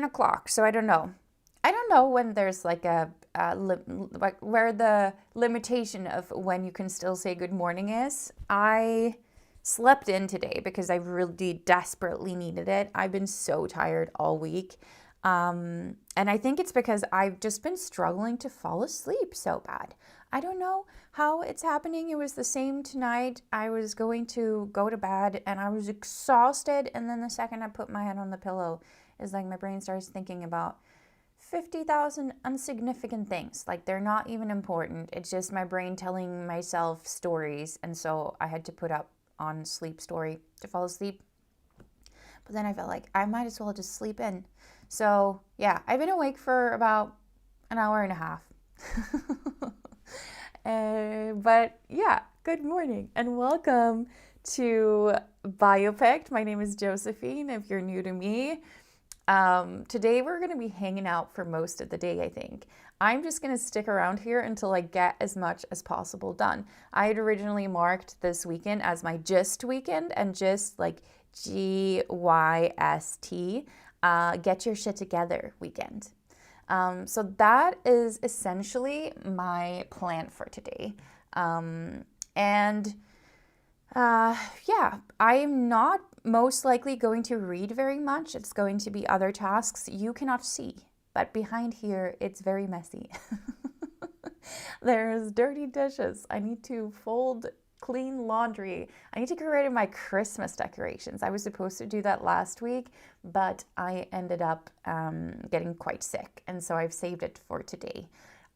o'clock, so I don't know. I don't know when there's like like where the limitation of when you can still say good morning is. I slept in today because I really desperately needed it. I've been so tired all week. And I think it's because I've just been struggling to fall asleep so bad. I don't know how it's happening. It was the same tonight. I was going to go to bed and I was exhausted. And then the second I put my head on the pillow, it's like my brain starts thinking about 50,000 insignificant things. Like they're not even important. It's just my brain telling myself stories. And so I had to put up on Sleep Story to fall asleep. But then I felt like I might as well just sleep in. So yeah, I've been awake for about an hour and a half. But yeah, good morning and welcome to BioPicked. My name is Josephine, if you're new to me. Today we're going to be hanging out for most of the day, I think. I'm just going to stick around here until I get as much as possible done. I had originally marked this weekend as my GYST weekend, and GYST, like GYST, get your shit together weekend. So that is essentially my plan for today. Yeah, I am not most likely going to read very much. It's going to be other tasks you cannot see. But behind here, it's very messy. There's dirty dishes. I need to fold clean laundry. I need to get rid of my Christmas decorations. I was supposed to do that last week, but I ended up getting quite sick. And so I've saved it for today.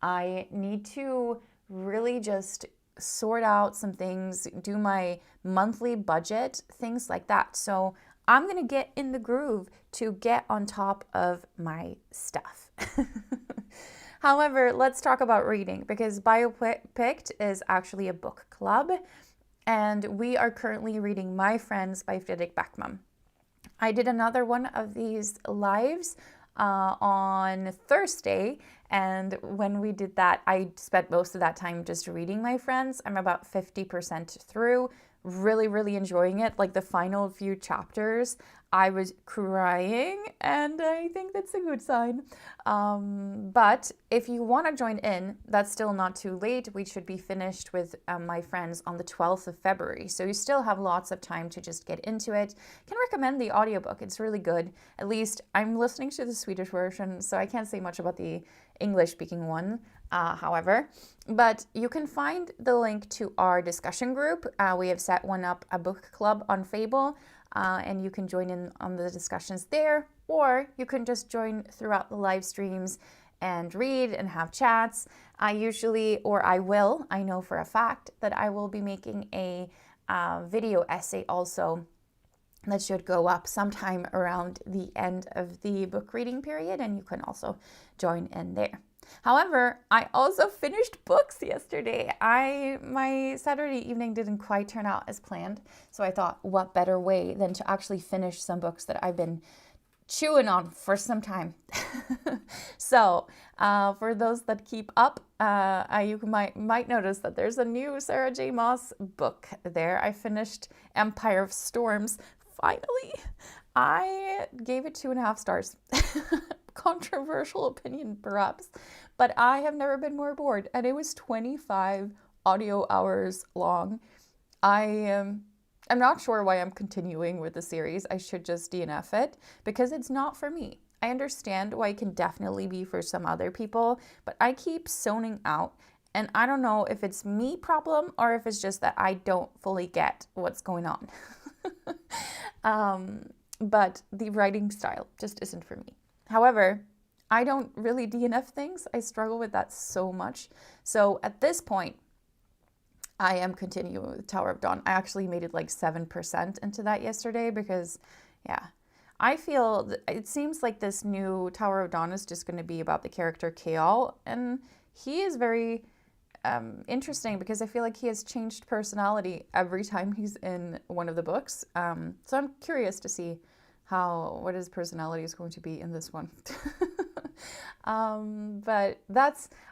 I need to really just sort out some things, do my monthly budget, things like that. So I'm going to get in the groove to get on top of my stuff. However, let's talk about reading because BioPicked is actually a book club and we are currently reading My Friends by Fredrik Backman. I did another one of these lives on Thursday, and when we did that, I spent most of that time just reading My Friends. I'm about 50% through, really enjoying it. Like the final few chapters, I was crying, and I think that's a good sign. But if you want to join in, that's still not too late. We should be finished with My Friends on the 12th of February. So you still have lots of time to just get into it. I can recommend the audiobook. It's really good. At least I'm listening to the Swedish version, so I can't say much about the English-speaking one, however. But you can find the link to our discussion group. We have set one up, a book club on Fable, and you can join in on the discussions there, or you can just join throughout the live streams and read and have chats. I know for a fact that I will be making a video essay also that should go up sometime around the end of the book reading period, and you can also join in there. However, I also finished books yesterday. My Saturday evening didn't quite turn out as planned, so I thought, what better way than to actually finish some books that I've been chewing on for some time. So, for those that keep up, you might notice that there's a new Sarah J. Maas book there. I finished Empire of Storms. Finally, I gave it 2.5 stars. Controversial opinion, perhaps, but I have never been more bored, and it was 25 audio hours long. I'm not sure why I'm continuing with the series. I should just DNF it because it's not for me. I understand why it can definitely be for some other people, but I keep zoning out, and I don't know if it's me problem or if it's just that I don't fully get what's going on. But the writing style just isn't for me. However, I don't really DNF things. I struggle with that so much. So at this point, I am continuing with Tower of Dawn. I actually made it like 7% into that yesterday because, yeah, I feel it seems like this new Tower of Dawn is just going to be about the character Chaol, and he is very interesting because I feel like he has changed personality every time he's in one of the books. So I'm curious to see what his personality is going to be in this one. But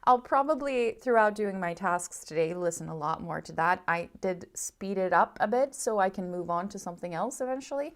I'll probably, throughout doing my tasks today, listen a lot more to that. I did speed it up a bit so I can move on to something else eventually.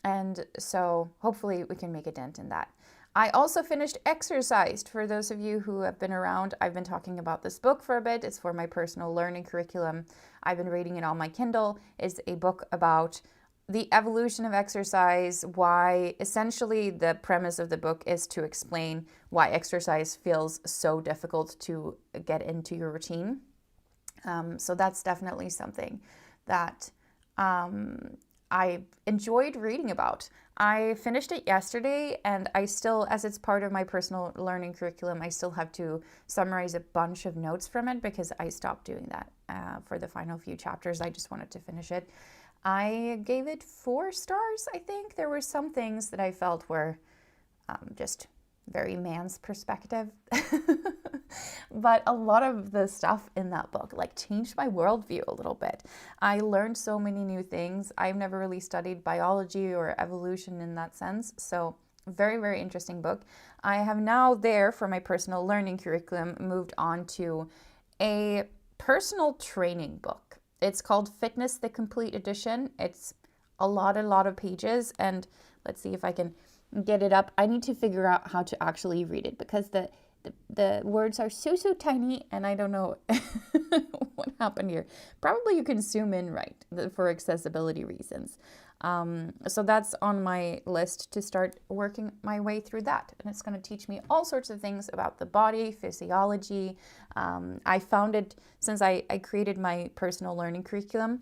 And so hopefully we can make a dent in that. I also finished Exercised. For those of you who have been around, I've been talking about this book for a bit. It's for my personal learning curriculum. I've been reading it on my Kindle. It's a book about the evolution of exercise, why essentially the premise of the book is to explain why exercise feels so difficult to get into your routine. So that's definitely something that I enjoyed reading about. I finished it yesterday, and I still, as it's part of my personal learning curriculum, I still have to summarize a bunch of notes from it because I stopped doing that for the final few chapters. I just wanted to finish it. I gave it 4 stars, I think. There were some things that I felt were just very man's perspective. But a lot of the stuff in that book like changed my worldview a little bit. I learned so many new things. I've never really studied biology or evolution in that sense. So very, very interesting book. I have now there for my personal learning curriculum moved on to a personal training book. It's called Fitness, the Complete Edition. It's a lot of pages, and let's see if I can get it up. I need to figure out how to actually read it because the words are so tiny, and I don't know what happened here. Probably you can zoom in right for accessibility reasons. So that's on my list to start working my way through that. And it's going to teach me all sorts of things about the body, physiology. I found it, since I created my personal learning curriculum,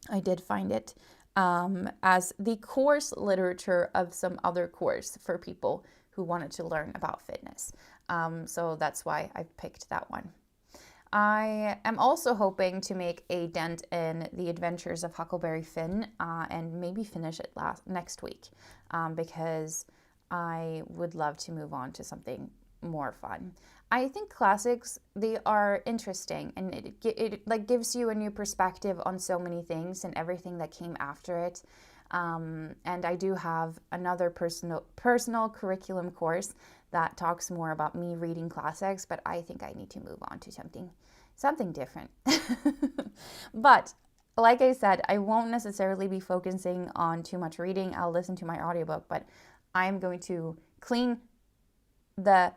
I did find it as the course literature of some other course for people who wanted to learn about fitness. So that's why I picked that one. I am also hoping to make a dent in The Adventures of Huckleberry Finn and maybe finish it next week because I would love to move on to something more fun. I think classics, they are interesting, and it like gives you a new perspective on so many things and everything that came after it. And I do have another personal curriculum course that talks more about me reading classics, but I think I need to move on to something different. But like I said, I won't necessarily be focusing on too much reading. I'll listen to my audiobook, but I'm going to clean the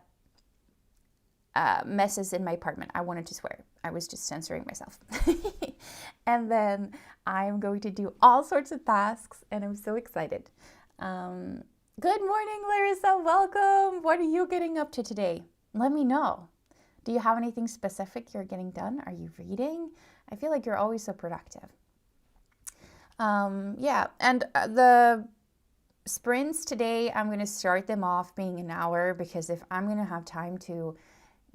messes in my apartment. I wanted to swear. I was just censoring myself. And then I'm going to do all sorts of tasks, and I'm so excited. Good morning, Larissa. Welcome. What are you getting up to today? Let me know. Do you have anything specific you're getting done? Are you reading? I feel like you're always so productive. Yeah, and the sprints today, I'm going to start them off being an hour because if I'm going to have time to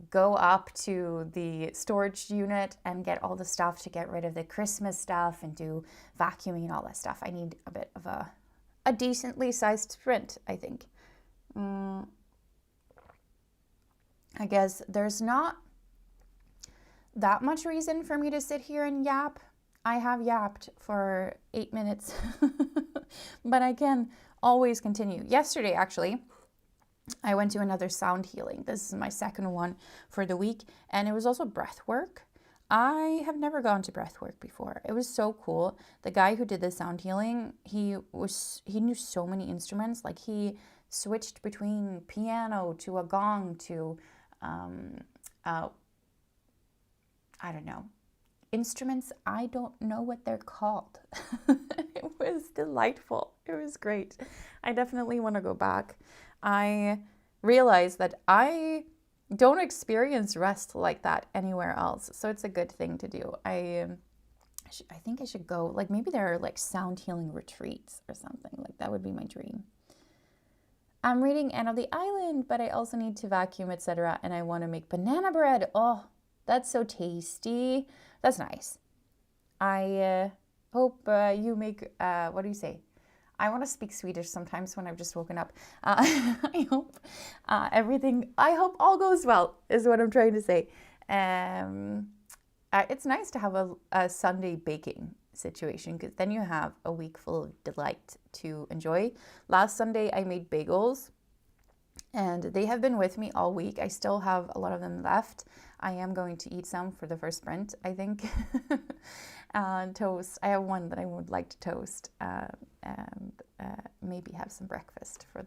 go up to the storage unit and get all the stuff to get rid of the Christmas stuff and do vacuuming and all that stuff, I need a bit of a decently sized sprint, I think. I guess there's not that much reason for me to sit here and yap. I have yapped for 8 minutes, but I can always continue. Yesterday, actually, I went to another sound healing. This is my second one for the week, and it was also breath work. I have never gone to breath work before. It was so cool. The guy who did the sound healing, he knew so many instruments. Like he switched between piano to a gong to I don't know, instruments. I don't know what they're called. It was delightful. It was great. I definitely want to go back. I realized that I don't experience rest like that anywhere else. So it's a good thing to do. I think I should go, like maybe there are like sound healing retreats or something. Like that would be my dream. I'm reading Anne of the Island, but I also need to vacuum, etc. And I want to make banana bread. Oh, that's so tasty. That's nice. I hope you make, what do you say? I want to speak Swedish sometimes when I've just woken up. I hope I hope all goes well is what I'm trying to say. It's nice to have a Sunday baking situation because then you have a week full of delight to enjoy. Last Sunday I made bagels and they have been with me all week. I still have a lot of them left. I am going to eat some for the first sprint, I think. Toast. I have one that I would like to toast and maybe have some breakfast for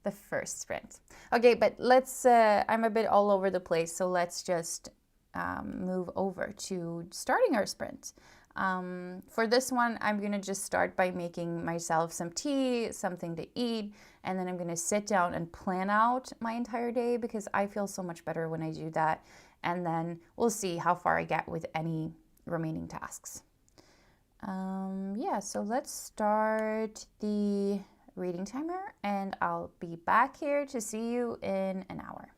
the first sprint. Okay, but let's, I'm a bit all over the place, so let's just move over to starting our sprint. For this one, I'm gonna just start by making myself some tea, something to eat, and then I'm gonna sit down and plan out my entire day because I feel so much better when I do that. And then we'll see how far I get with any remaining tasks. Yeah, so let's start the reading timer and I'll be back here to see you in an hour.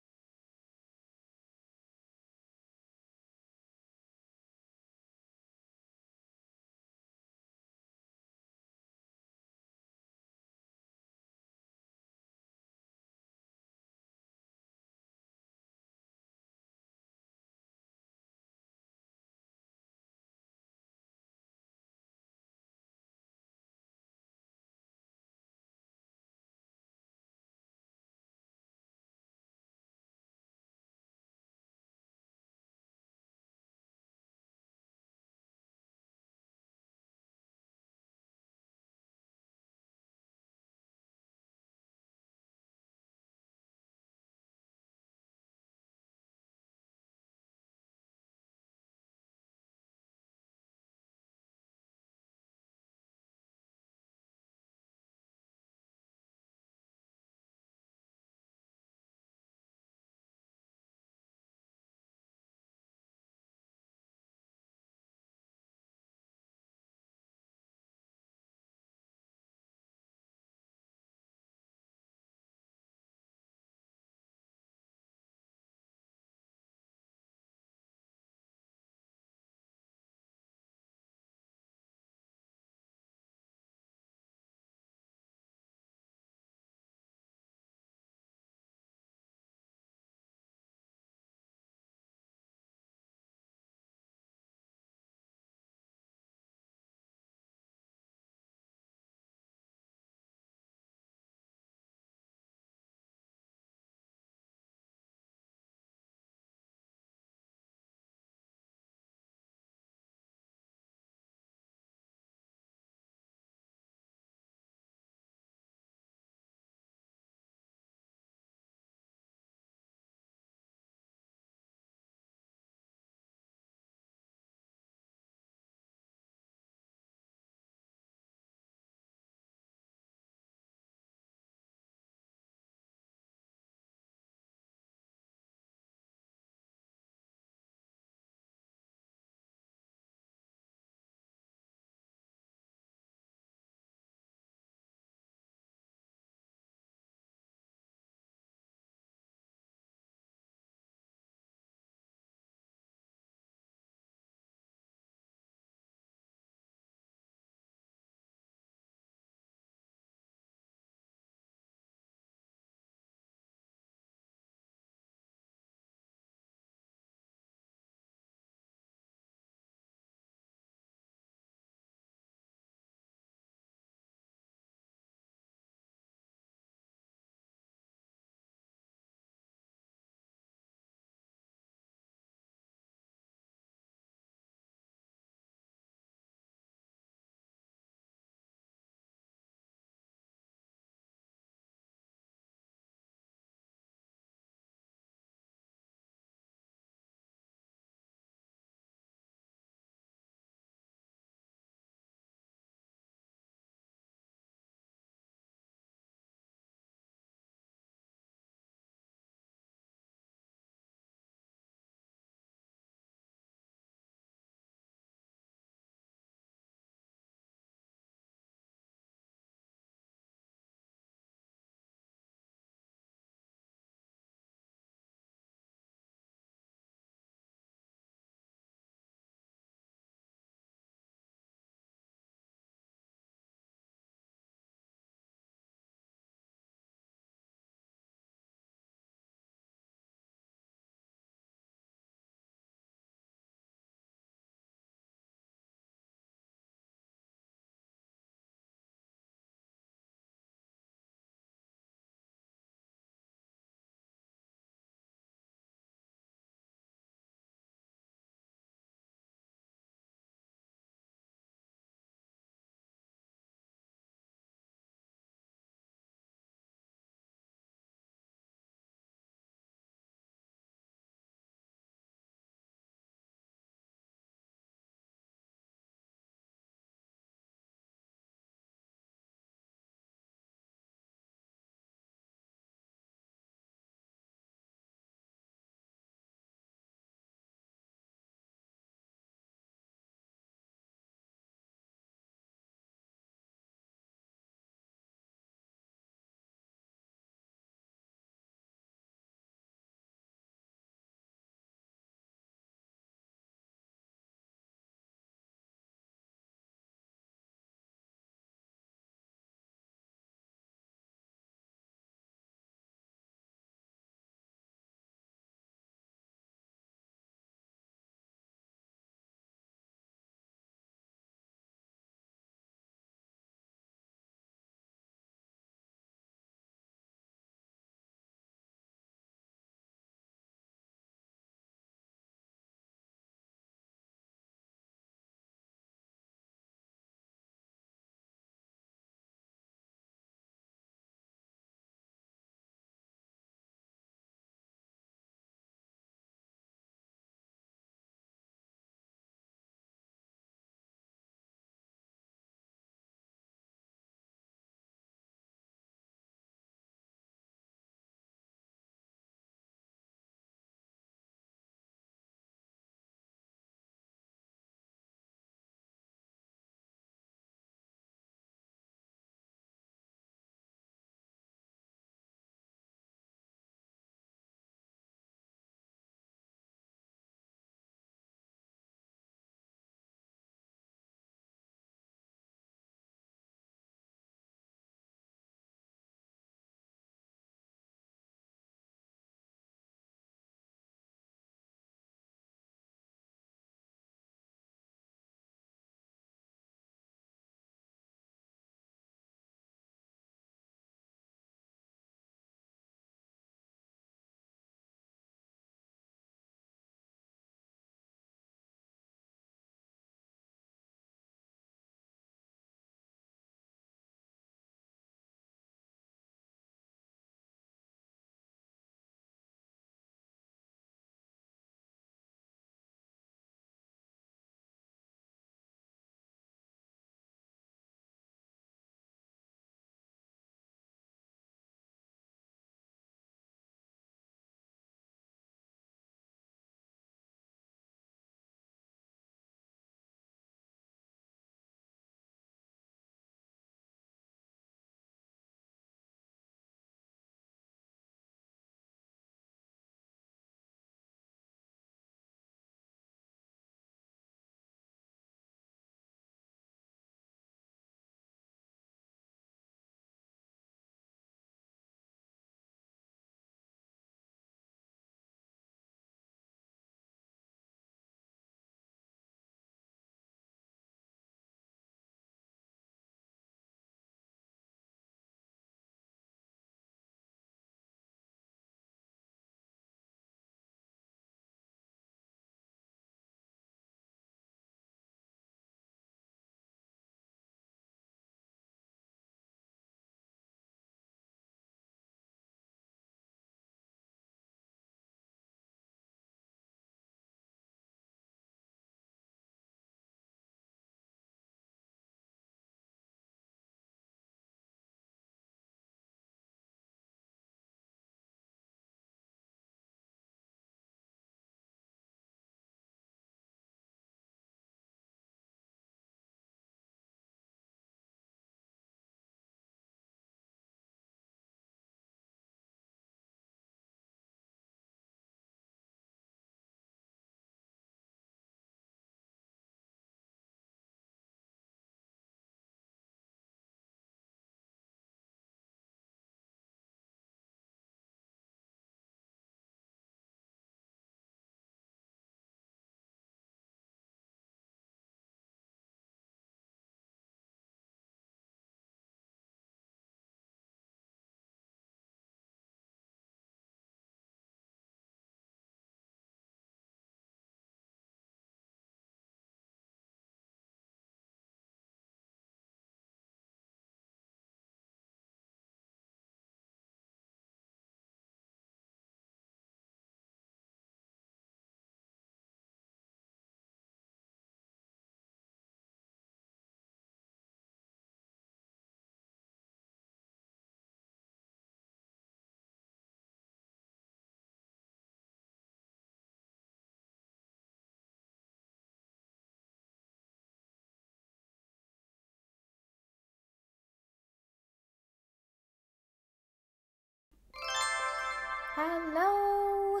Hello.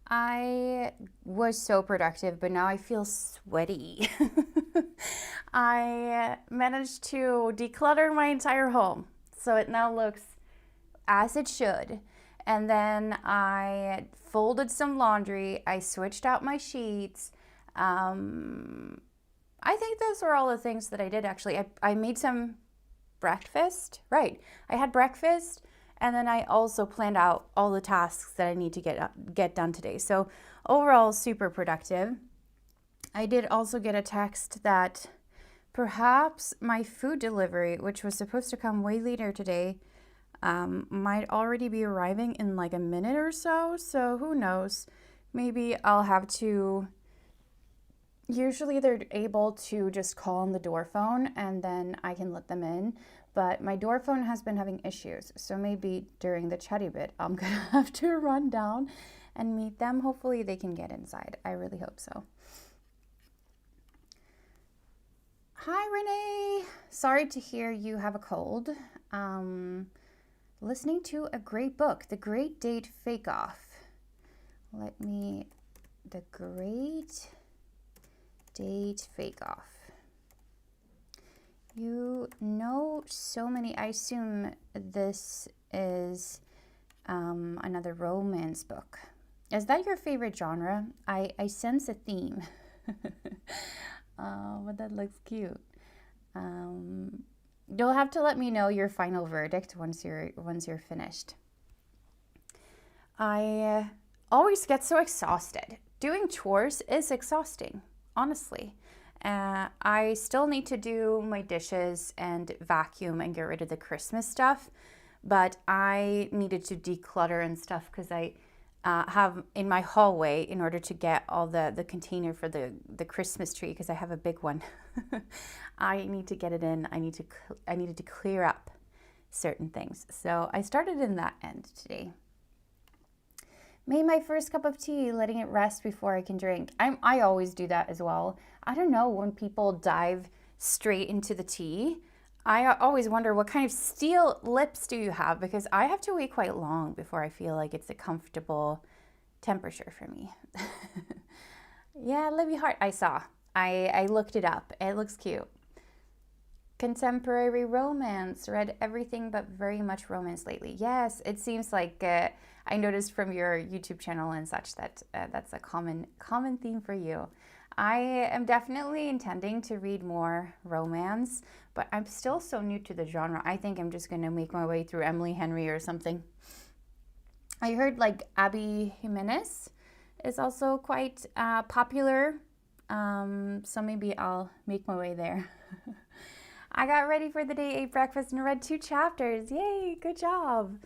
I was so productive, but now I feel sweaty. I managed to declutter my entire home, so it now looks as it should. And then I folded some laundry. I switched out my sheets. I think those were all the things that I did actually. I made some breakfast. Right. I had breakfast, and then I also planned out all the tasks that I need to get done today. So overall, super productive. I did also get a text that perhaps my food delivery, which was supposed to come way later today, might already be arriving in like a minute or so. So who knows? Maybe I'll have to. Usually they're able to just call on the door phone and then I can let them in. But my door phone has been having issues. So maybe during the chatty bit, I'm going to have to run down and meet them. Hopefully they can get inside. I really hope so. Hi, Renee. Sorry to hear you have a cold. Listening to a great book, The Great Date Fake Off. The Great Date Fake Off. You know so many. I assume this is another romance book. Is that your favorite genre? I sense a theme. But that looks cute. You'll have to let me know your final verdict once you're finished. I always get so exhausted. Doing chores is exhausting, honestly. I still need to do my dishes and vacuum and get rid of the Christmas stuff, but I needed to declutter and stuff because I have in my hallway, in order to get all the container for the Christmas tree, because I have a big one. I need to get it in. I needed to clear up certain things. So I started in that end today. Made my first cup of tea, letting it rest before I can drink. I always do that as well. I don't know, when people dive straight into the tea, I always wonder what kind of steel lips do you have, because I have to wait quite long before I feel like it's a comfortable temperature for me. Yeah, Libby Hart, I saw. I looked it up. It looks cute. Contemporary romance. Read everything but very much romance lately. Yes, it seems like I noticed from your YouTube channel and such that that's a common theme for you. I am definitely intending to read more romance, but I'm still so new to the genre. I think I'm just going to make my way through Emily Henry or something. I heard like Abby Jimenez is also quite popular, so maybe I'll make my way there. I got ready for the day, ate breakfast, and read 2 chapters. Yay, good job.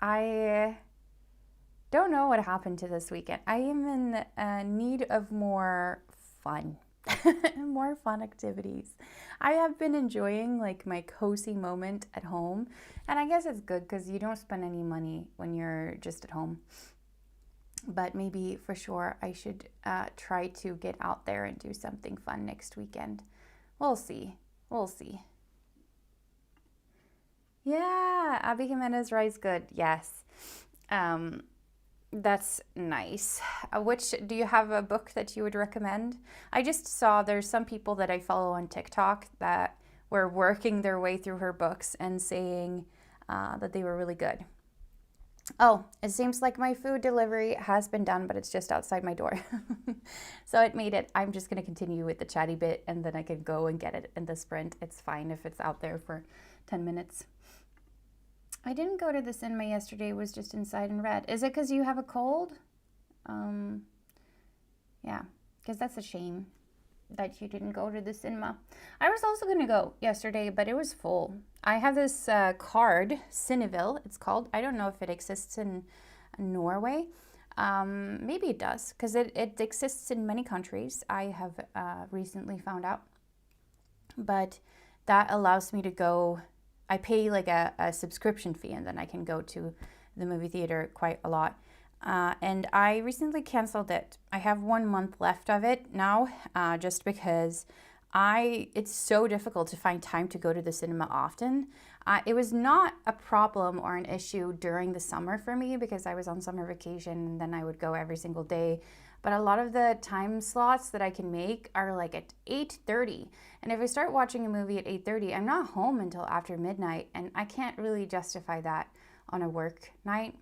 I don't know what happened to this weekend. I am in need of more fun, more fun activities. I have been enjoying like my cozy moment at home, and I guess it's good because you don't spend any money when you're just at home. But maybe for sure I should try to get out there and do something fun next weekend. We'll see. Yeah, Abby Jimenez writes good. Yes. That's nice. Do you have a book that you would recommend? I just saw there's some people that I follow on TikTok that were working their way through her books and saying that they were really good. Oh, it seems like my food delivery has been done, but it's just outside my door. So it made it. I'm just going to continue with the chatty bit, and then I can go and get it in the sprint. It's fine if it's out there for 10 minutes. I didn't go to the cinema yesterday, was just inside and read. Is it because you have a cold? Yeah, because that's a shame that you didn't go to the cinema. I was also going to go yesterday, but it was full. I have this card, Cineville, it's called. I don't know if it exists in Norway. Maybe it does, because it exists in many countries, I have recently found out. But that allows me to go. I pay like a subscription fee, and then I can go to the movie theater quite a lot. And I recently canceled it. I have 1 month left of it now, just because It's so difficult to find time to go to the cinema often. It was not a problem or an issue during the summer for me because I was on summer vacation and then I would go every single day. But a lot of the time slots that I can make are like at 8:30. And if I start watching a movie at 8:30, I'm not home until after midnight, and I can't really justify that on a work night.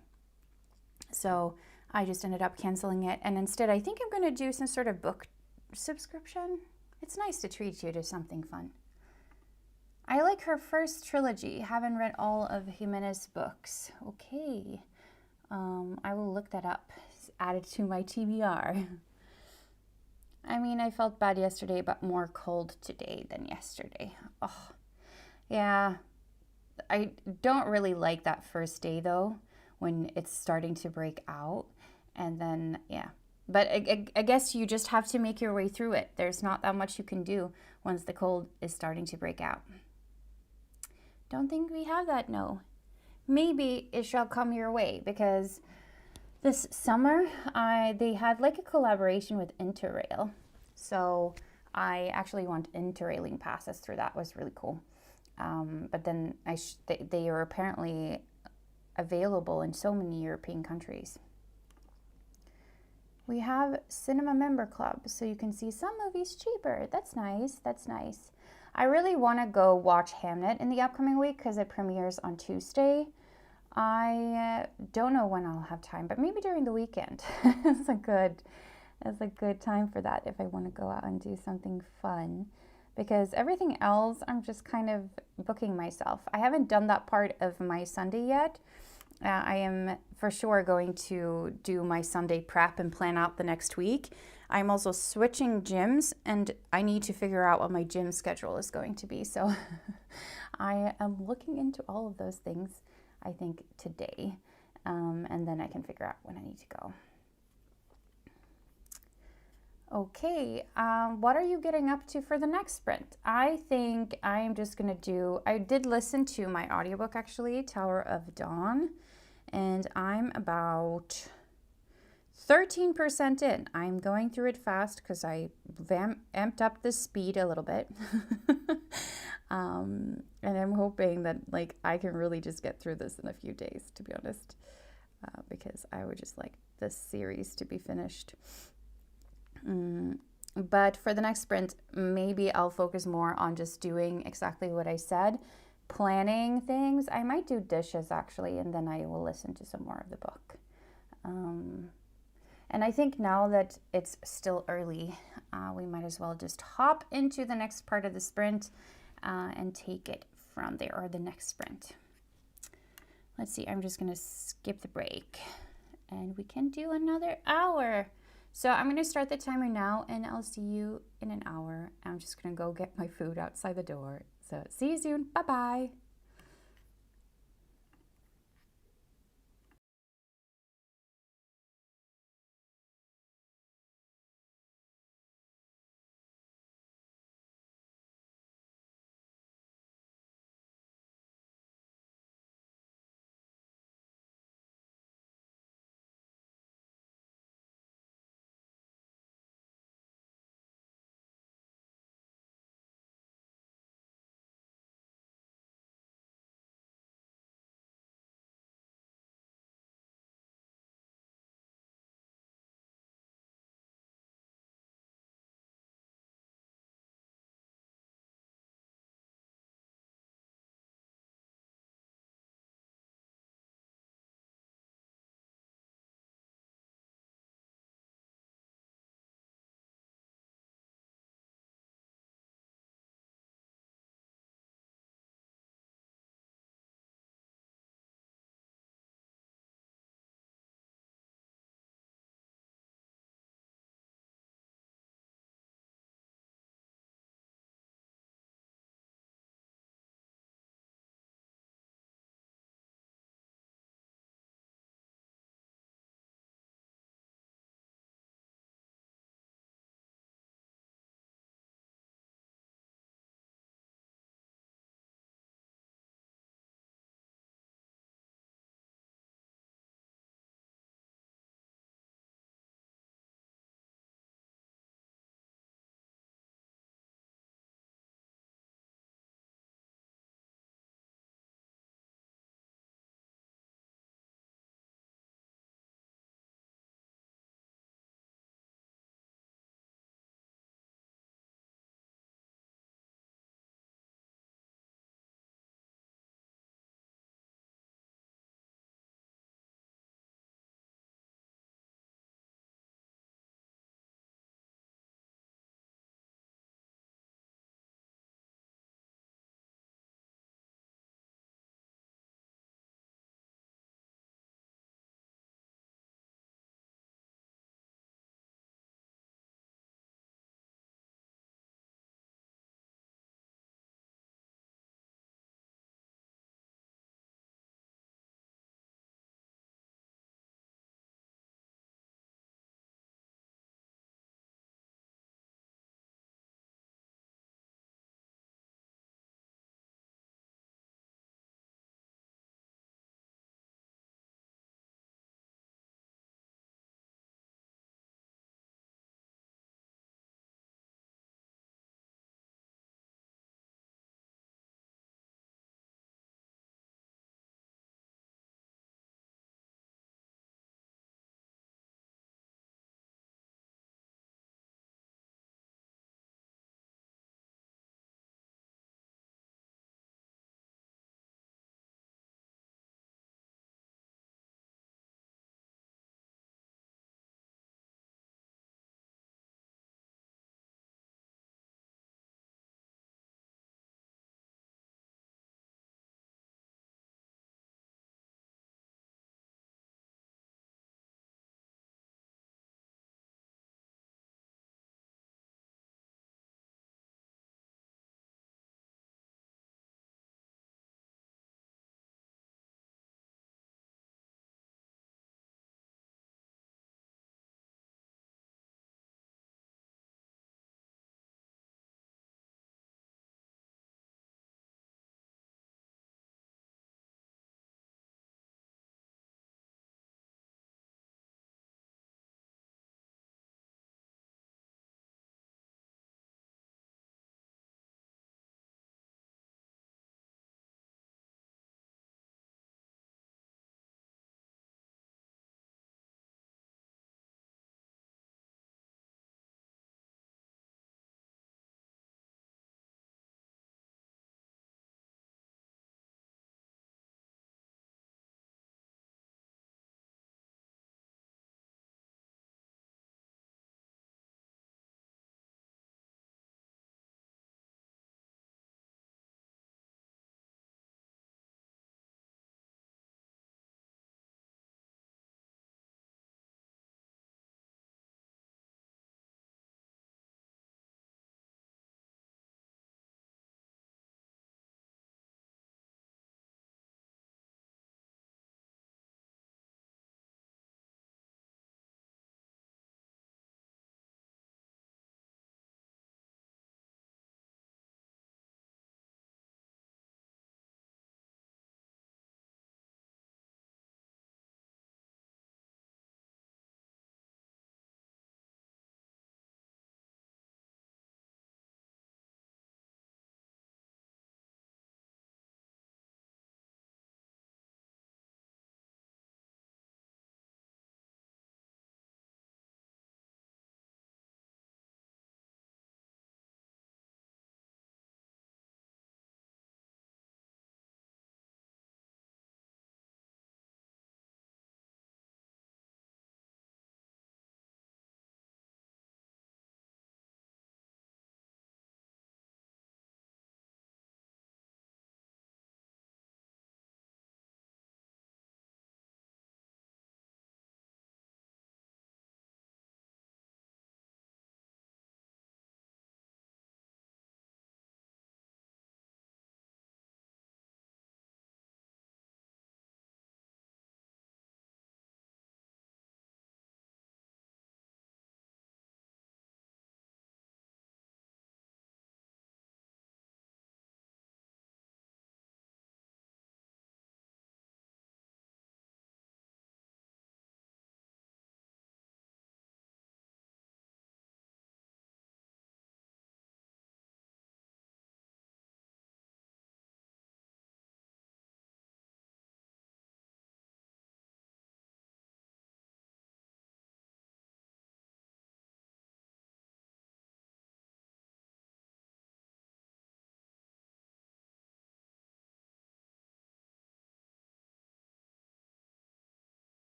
So I just ended up canceling it. And instead, I think I'm going to do some sort of book subscription. It's nice to treat you to something fun. I like her first trilogy. Haven't read all of Jimenez's books. Okay. I will look that up. Add it to my TBR. I mean, I felt bad yesterday, but more cold today than yesterday. Oh, yeah. I don't really like that first day though, when it's starting to break out. And then, yeah. But I guess you just have to make your way through it. There's not that much you can do once the cold is starting to break out. Don't think we have that, no. Maybe it shall come your way because this summer they had like a collaboration with Interrail. So I actually want Interrailing passes through that. It was really cool. But then they are apparently available in so many European countries. We have Cinema Member Club, so you can see some movies cheaper. That's nice. That's nice. I really want to go watch Hamnet in the upcoming week because it premieres on Tuesday. I don't know when I'll have time, but maybe during the weekend. It's a good time for that if I want to go out and do something fun. Because everything else, I'm just kind of booking myself. I haven't done that part of my Sunday yet. I am for sure going to do my Sunday prep and plan out the next week. I'm also switching gyms and I need to figure out what my gym schedule is going to be. So I am looking into all of those things, I think, today. And then I can figure out when I need to go. Okay, what are you getting up to for the next sprint? I think I'm just gonna I did listen to my audiobook actually, Tower of Dawn, and I'm about 13% in. I'm going through it fast because I amped up the speed a little bit. And I'm hoping that like I can really just get through this in a few days, to be honest, because I would just like this series to be finished. But for the next sprint, maybe I'll focus more on just doing exactly what I said, planning things. I might do dishes actually, and then I will listen to some more of the book. And I think now that it's still early, we might as well just hop into the next part of the sprint and take it from there, or the next sprint. Let's see, I'm just going to skip the break and we can do another hour. So I'm going to start the timer now and I'll see you in an hour. I'm just going to go get my food outside the door. So see you soon. Bye-bye.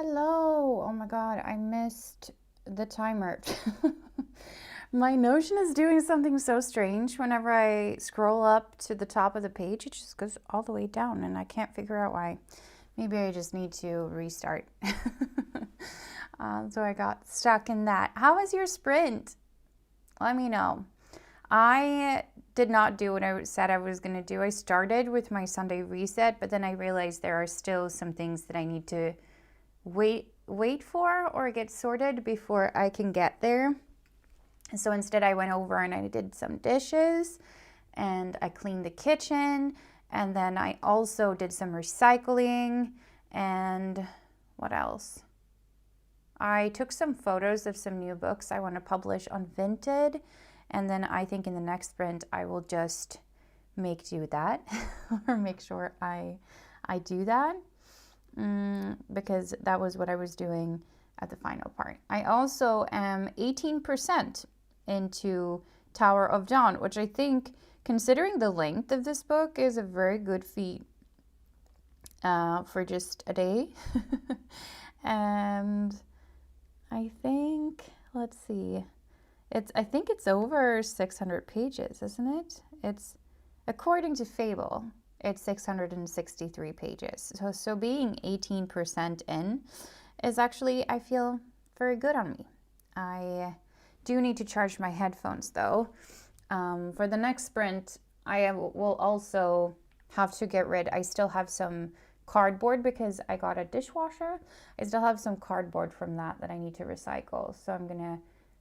Hello. Oh my God, I missed the timer. My Notion is doing something so strange. Whenever I scroll up to the top of the page, it just goes all the way down, and I can't figure out why. Maybe I just need to restart. So I got stuck in that. How was your sprint? Let me know. I did not do what I said I was going to do. I started with my Sunday reset, but then I realized there are still some things that I need to wait for or get sorted before I can get there. So instead I went over and I did some dishes and I cleaned the kitchen, and then I also did some recycling, and what else? I took some photos of some new books I want to publish on Vinted, and then I think in the next sprint I will just make do with that or make sure I do that. Because that was what I was doing at the final part. I also am 18% into Tower of Dawn, which I think, considering the length of this book, is a very good feat for just a day. And I think, let's see, I think it's over 600 pages, isn't it? It's, according to Fable, it's 663 pages. So being 18% in is actually, I feel, very good on me. I do need to charge my headphones though. For the next sprint, I will also have to get rid, I still have some cardboard because I got a dishwasher. I still have some cardboard from that I need to recycle. So I'm gonna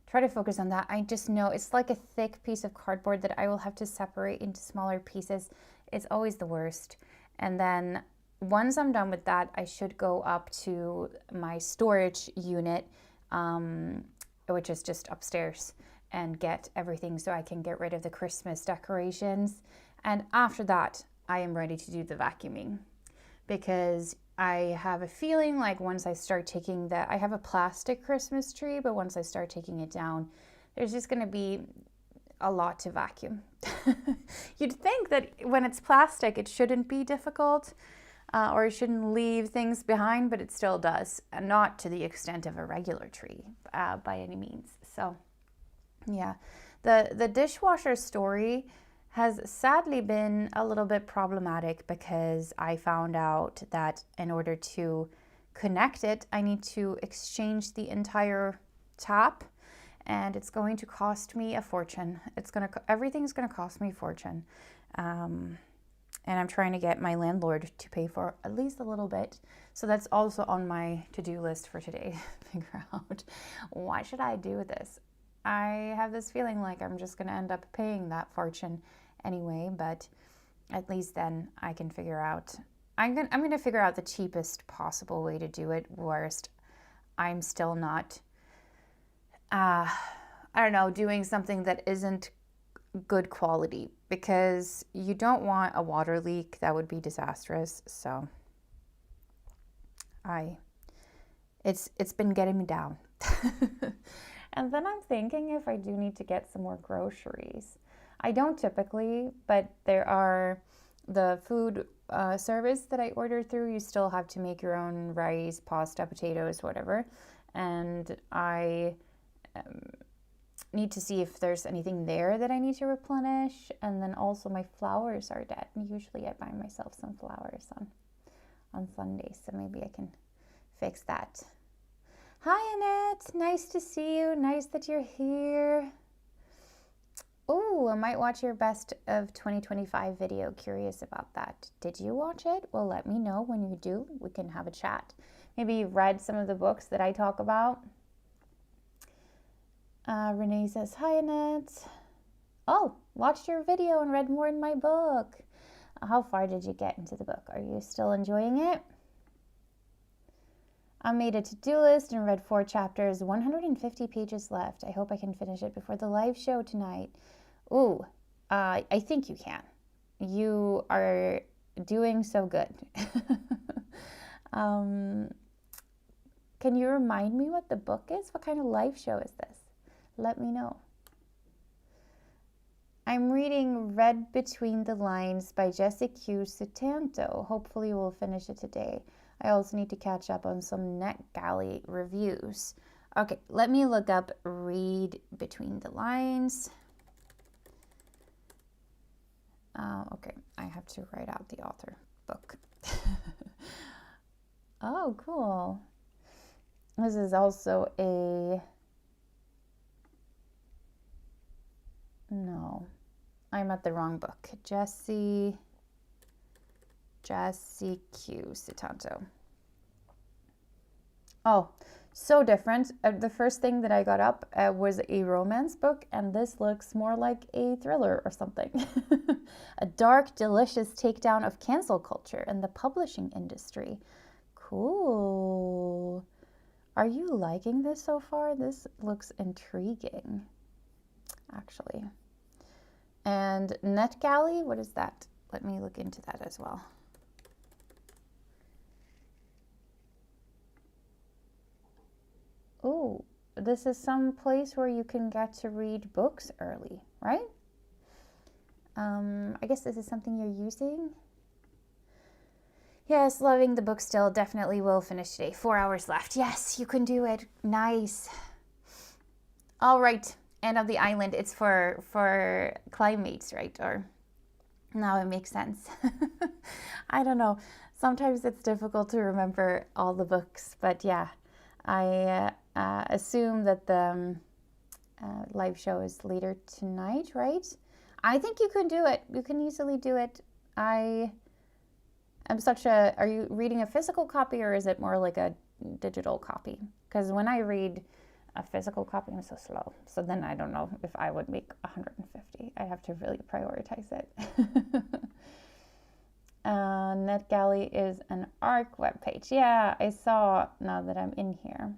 try to focus on that. I just know it's like a thick piece of cardboard that I will have to separate into smaller pieces. It's always the worst. And then once I'm done with that, I should go up to my storage unit, which is just upstairs, and get everything so I can get rid of the Christmas decorations. And after that, I am ready to do the vacuuming, because I have a feeling like once I start taking I have a plastic Christmas tree, but once I start taking it down, there's just going to be a lot to vacuum. You'd think that when it's plastic, it shouldn't be difficult, or it shouldn't leave things behind, but it still does, and not to the extent of a regular tree by any means. So yeah, the dishwasher story has sadly been a little bit problematic, because I found out that in order to connect it, I need to exchange the entire tap, and it's going to cost me a fortune. Everything's gonna cost me a fortune. And I'm trying to get my landlord to pay for at least a little bit. So that's also on my to-do list for today. Figure out, what should I do with this? I have this feeling like I'm just gonna end up paying that fortune anyway, but at least then I can figure out, I'm gonna figure out the cheapest possible way to do it, whilst I'm still not, I don't know, doing something that isn't good quality, because you don't want a water leak. That would be disastrous. So it's been getting me down. And then I'm thinking if I do need to get some more groceries. I don't typically, but there are the food service that I ordered through. You still have to make your own rice, pasta, potatoes, whatever. And I need to see if there's anything there that I need to replenish. And then also my flowers are dead. Usually I buy myself some flowers on Sundays, so maybe I can fix that. Hi Annette, nice to see you. Nice that you're here. Oh, I might watch your best of 2025 video. Curious about that. Did you watch it? Well, let me know when you do. We can have a chat. Maybe you've read some of the books that I talk about. Renee says, hi Annette. Oh, watched your video and read more in my book. How far did you get into the book? Are you still enjoying it? I made a to-do list and read 4 chapters, 150 pages left. I hope I can finish it before the live show tonight. Ooh, I think you can. You are doing so good. Can you remind me what the book is? What kind of live show is this? Let me know. I'm reading Read Between the Lines by Jesse Q. Sutanto. Hopefully we'll finish it today. I also need to catch up on some NetGalley reviews. Okay, let me look up Read Between the Lines. Okay, I have to write out the author book. Oh, cool. This is also a... No, I'm at the wrong book. Jessie Q. Sutanto. Oh, so different. The first thing that I got up was a romance book, and this looks more like a thriller or something. A dark, delicious takedown of cancel culture in the publishing industry. Cool. Are you liking this so far? This looks intriguing, actually. And NetGalley, what is that? Let me look into that as well. Oh, this is some place where you can get to read books early, right? I guess this is something you're using. Yes, loving the book still. Definitely will finish today. 4 hours left. Yes, you can do it. Nice. All right. End of the island. It's for climates, right? Or now it makes sense. I don't know. Sometimes it's difficult to remember all the books, but yeah, I assume that the live show is later tonight, right? I think you can do it. You can easily do it. Are you reading a physical copy or is it more like a digital copy? Because when I read a physical copy, I'm so slow. So then I don't know if I would make 150. I have to really prioritize it. NetGalley is an ARC webpage. Yeah, I saw now that I'm in here.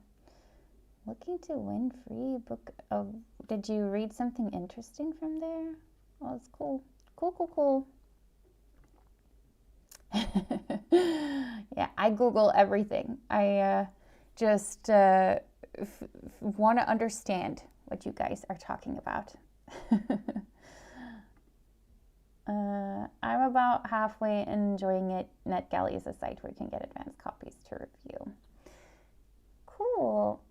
Looking to win free book of... Did you read something interesting from there? Oh, that's cool. Cool. Yeah, I Google everything. I just want to understand what you guys are talking about. I'm about halfway enjoying it. NetGalley is a site where you can get advanced copies to review. Cool.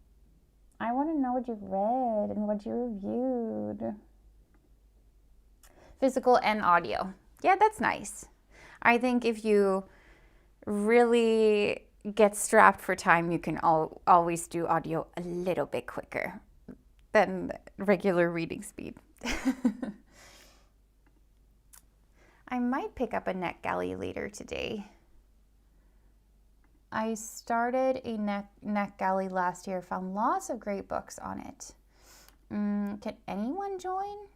I want to know what you read and what you reviewed. Physical and audio. Yeah, that's nice. I think if you really get strapped for time, you can always do audio a little bit quicker than regular reading speed. I might pick up a NetGalley later today. I started a NetGalley last year, found lots of great books on it. Can anyone join?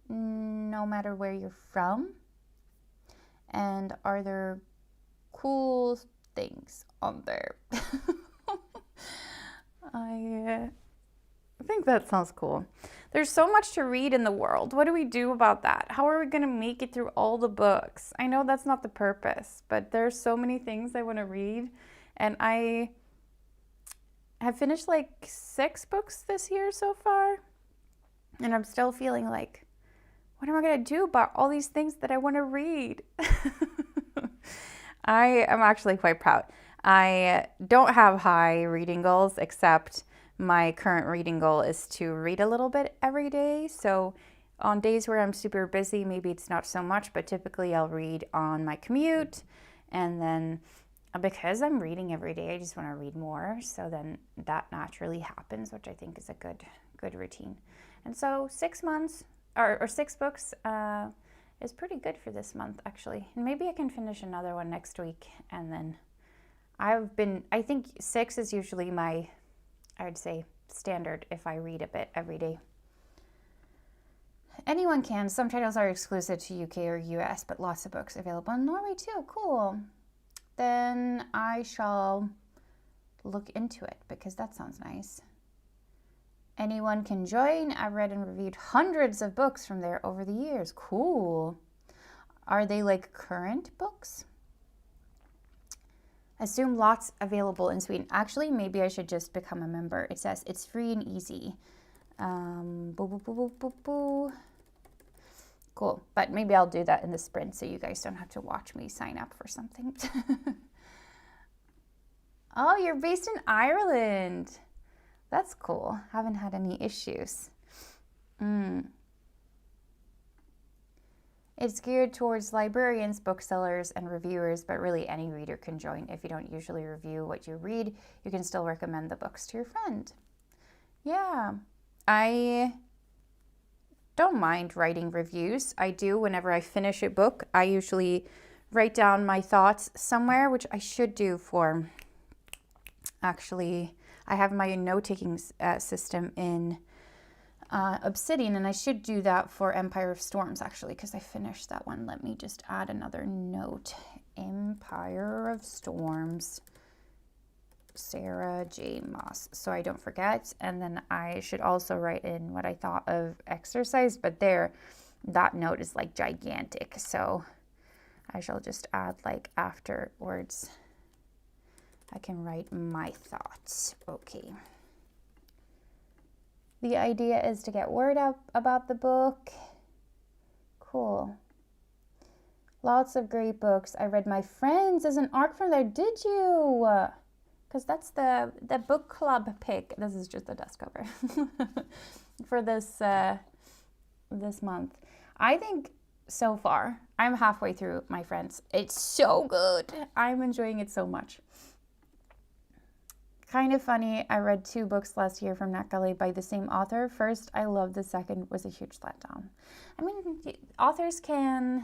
No matter where you're from? And are there cool things on there? I think that sounds cool. There's so much to read in the world. What do we do about that? How are we going to make it through all the books? I know that's not the purpose, but there's so many things I want to read. And I have finished like 6 books this year so far. And I'm still feeling like, what am I going to do about all these things that I want to read? I am actually quite proud. I don't have high reading goals, except my current reading goal is to read a little bit every day. So on days where I'm super busy, maybe it's not so much, but typically I'll read on my commute. And then because I'm reading every day, I just want to read more. So then that naturally happens, which I think is a good routine. And so 6 months or 6 books is pretty good for this month, actually. And maybe I can finish another one next week. And then I think 6 is usually my, I would say, standard if I read a bit every day. Anyone can. Some titles are exclusive to UK or US, but lots of books available in Norway too. Cool. Then I shall look into it because that sounds nice. Anyone can join. I've read and reviewed hundreds of books from there over the years. Cool. Are they like current books? Assume lots available in Sweden. Actually, maybe I should just become a member. It says it's free and easy. Cool. But maybe I'll do that in the sprint so you guys don't have to watch me sign up for something. Oh, you're based in Ireland. That's cool. Haven't had any issues. Mm. It's geared towards librarians, booksellers, and reviewers, but really any reader can join. If you don't usually review what you read, you can still recommend the books to your friend. Yeah, I don't mind writing reviews. I do whenever I finish a book. I usually write down my thoughts somewhere, which I should do for actually, I have my note-taking system in Obsidian, and I should do that for Empire of Storms actually, because I finished that one. Let me just add another note. Empire of Storms, Sarah J. Maas, so I don't forget. And then I should also write in what I thought of Exercise, but there, that note is like gigantic, so I shall just add like afterwards. I can write my thoughts. Okay. The idea is to get word out about the book. Cool. Lots of great books. I read My Friends as an arc from there. Did you? Because that's the book club pick. This is just the dust cover for this this month. I think so far, I'm halfway through My Friends. It's so good. I'm enjoying it so much. Kind of funny, I read 2 books last year from NetGalley by the same author. First, I loved, the second was a huge letdown. I mean, authors can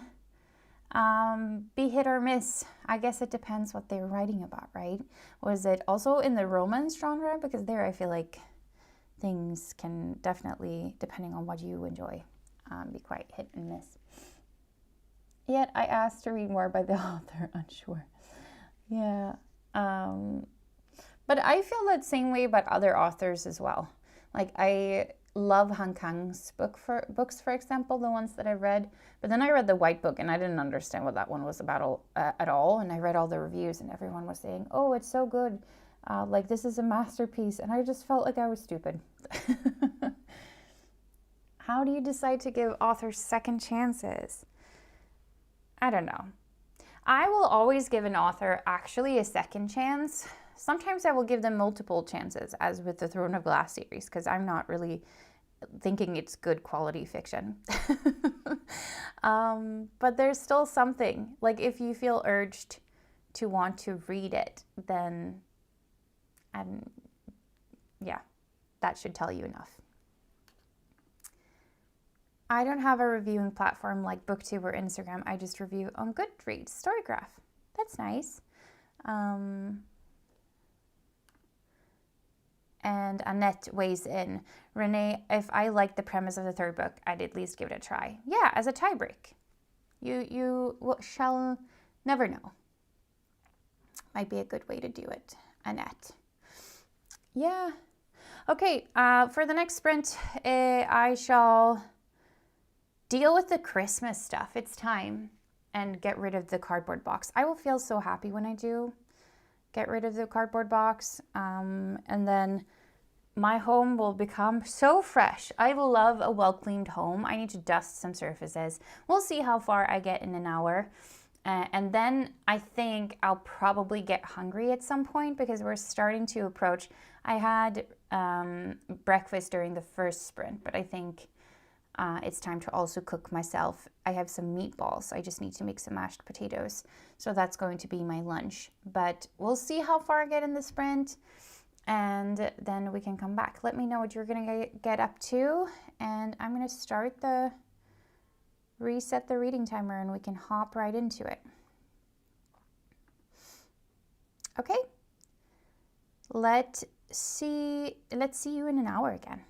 be hit or miss. I guess it depends what they're writing about, right? Was it also in the romance genre? Because there I feel like things can definitely, depending on what you enjoy, be quite hit and miss. Yet I asked to read more by the author, unsure. Yeah. But I feel that same way about other authors as well. Like I love Han Kang's books, for example, the ones that I read. But then I read the White Book and I didn't understand what that one was about at all. And I read all the reviews and everyone was saying, oh, it's so good. Like this is a masterpiece. And I just felt like I was stupid. How do you decide to give authors second chances? I don't know. I will always give an author actually a second chance. Sometimes I will give them multiple chances, as with the Throne of Glass series, because I'm not really thinking it's good quality fiction. But there's still something. Like if you feel urged to want to read it, then yeah, that should tell you enough. I don't have a reviewing platform like BookTube or Instagram. I just review on Goodreads, Storygraph. That's nice. And Annette weighs in. Renee, if I liked the premise of the third book, I'd at least give it a try. Yeah, as a tie break. You shall never know. Might be a good way to do it, Annette. Yeah. Okay, for the next sprint, I shall deal with the Christmas stuff. It's time. And get rid of the cardboard box. I will feel so happy when I do get rid of the cardboard box. And then my home will become so fresh. I love a well-cleaned home. I need to dust some surfaces. We'll see how far I get in an hour. And then I think I'll probably get hungry at some point because we're starting to approach. I had breakfast during the first sprint, but I think it's time to also cook myself. I have some meatballs. I just need to make some mashed potatoes. So that's going to be my lunch. But we'll see how far I get in the sprint. And then we can come back. Let me know what you're going to get up to. And I'm going to reset the reading timer, and we can hop right into it. Okay? Let's see you in an hour again.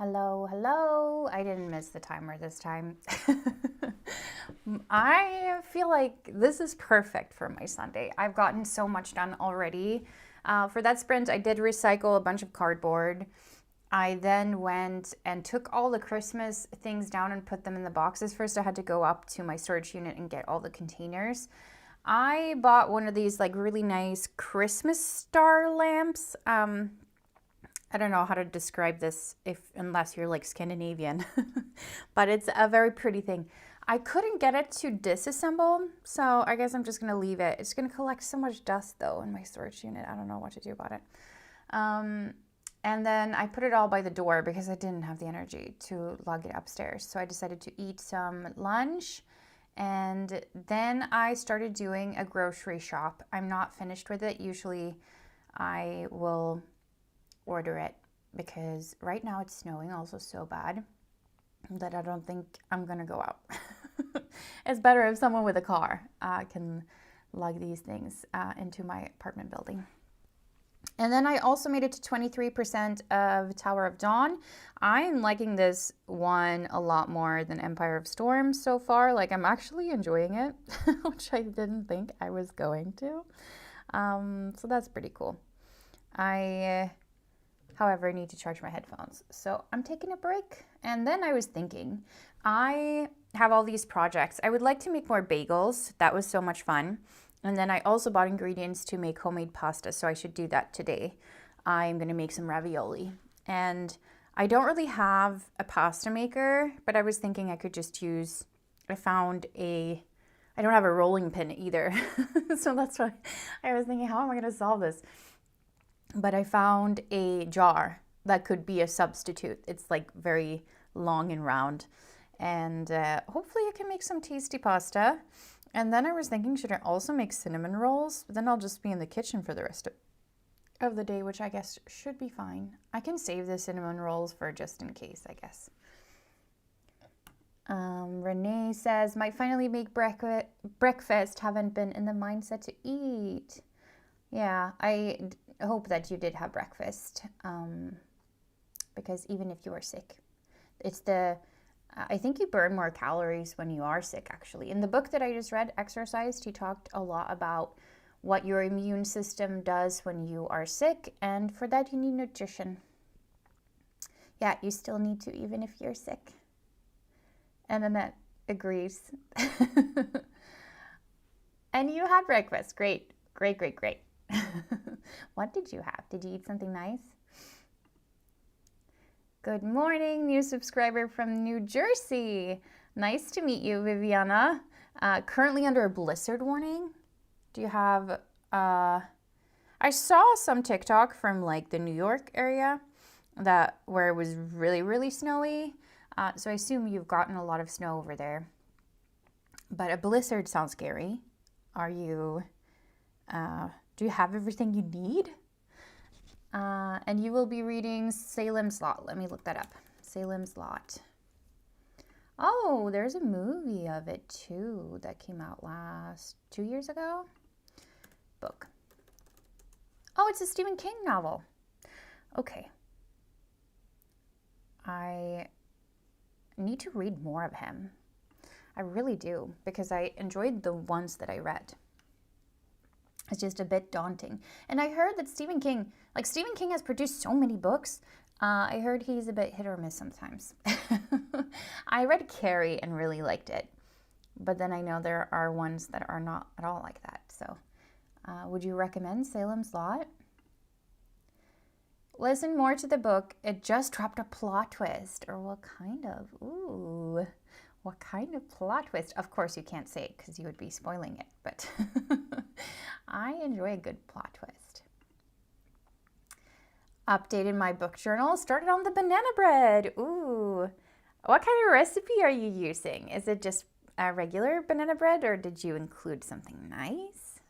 Hello, hello. I didn't miss the timer this time. I feel like this is perfect for my Sunday. I've gotten so much done already. For that sprint, I did recycle a bunch of cardboard. I then went and took all the Christmas things down and put them in the boxes. First, I had to go up to my storage unit and get all the containers. I bought one of these like really nice Christmas star lamps. I don't know how to describe this unless you're like Scandinavian, but it's a very pretty thing. I couldn't get it to disassemble, so I guess I'm just gonna leave it. It's gonna collect so much dust though in my storage unit. I don't know what to do about it. And then I put it all by the door because I didn't have the energy to lug it upstairs. So I decided to eat some lunch, and then I started doing a grocery shop. I'm not finished with it. Usually I will order it because right now it's snowing also so bad that I don't think I'm gonna go out. It's better if someone with a car can lug these things into my apartment building. And then I also made it to 23% of Tower of Dawn. I'm liking this one a lot more than Empire of Storms so far. Like, I'm actually enjoying it, which I didn't think I was going to. So that's pretty cool. I however, need to charge my headphones. So I'm taking a break. And then I was thinking, I have all these projects. I would like to make more bagels. That was so much fun. And then I also bought ingredients to make homemade pasta. So I should do that today. I'm going to make some ravioli. And I don't really have a pasta maker, but I was thinking I could just use, I don't have a rolling pin either. So that's why I was thinking, how am I going to solve this? But I found a jar that could be a substitute. It's like very long and round. And hopefully I can make some tasty pasta. And then I was thinking, should I also make cinnamon rolls? But then I'll just be in the kitchen for the rest of the day, which I guess should be fine. I can save the cinnamon rolls for just in case, I guess. Renee says, might finally make breakfast. Haven't been in the mindset to eat. Yeah, I hope that you did have breakfast, because even if you are sick, I think you burn more calories when you are sick, actually. In the book that I just read, Exercised, he talked a lot about what your immune system does when you are sick, and for that you need nutrition. Yeah, you still need to, even if you're sick. And Annette agrees. And you had breakfast. Great. What did you have? Did you eat something nice? Good morning, new subscriber from New Jersey. Nice to meet you, Viviana. Currently under a blizzard warning. Do you have, I saw some TikTok from like the New York area where it was really, really snowy. So I assume you've gotten a lot of snow over there. But a blizzard sounds scary. Do you have everything you need? And you will be reading Salem's Lot. Let me look that up. Salem's Lot. Oh, there's a movie of it too that came out 2 years ago. Book. Oh, it's a Stephen King novel. Okay. I need to read more of him. I really do, because I enjoyed the ones that I read. It's just a bit daunting. And I heard that Stephen King has produced so many books. I heard he's a bit hit or miss sometimes. I read Carrie and really liked it. But then I know there are ones that are not at all like that. So would you recommend Salem's Lot? Listen more to the book. It just dropped a plot twist. Or what kind of? Ooh. What kind of plot twist? Of course you can't say it because you would be spoiling it, but I enjoy a good plot twist. Updated my book journal, started on the banana bread. Ooh, what kind of recipe are you using? Is it just a regular banana bread or did you include something nice?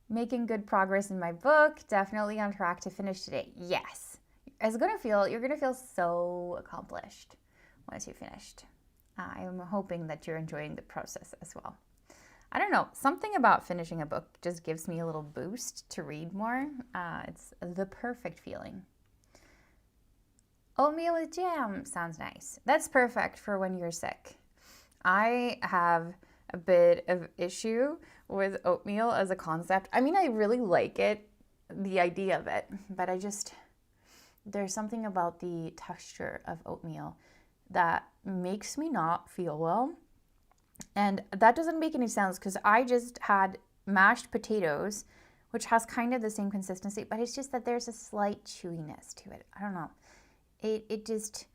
Making good progress in my book, definitely on track to finish today. Yes, you're gonna feel so accomplished once you finished. I'm hoping that you're enjoying the process as well. I don't know, something about finishing a book just gives me a little boost to read more. It's the perfect feeling. Oatmeal with jam sounds nice. That's perfect for when you're sick. I have a bit of issue with oatmeal as a concept. I mean, I really like it, the idea of it, but there's something about the texture of oatmeal that makes me not feel well. And that doesn't make any sense because I just had mashed potatoes, which has kind of the same consistency, but it's just that there's a slight chewiness to it. I don't know. It just,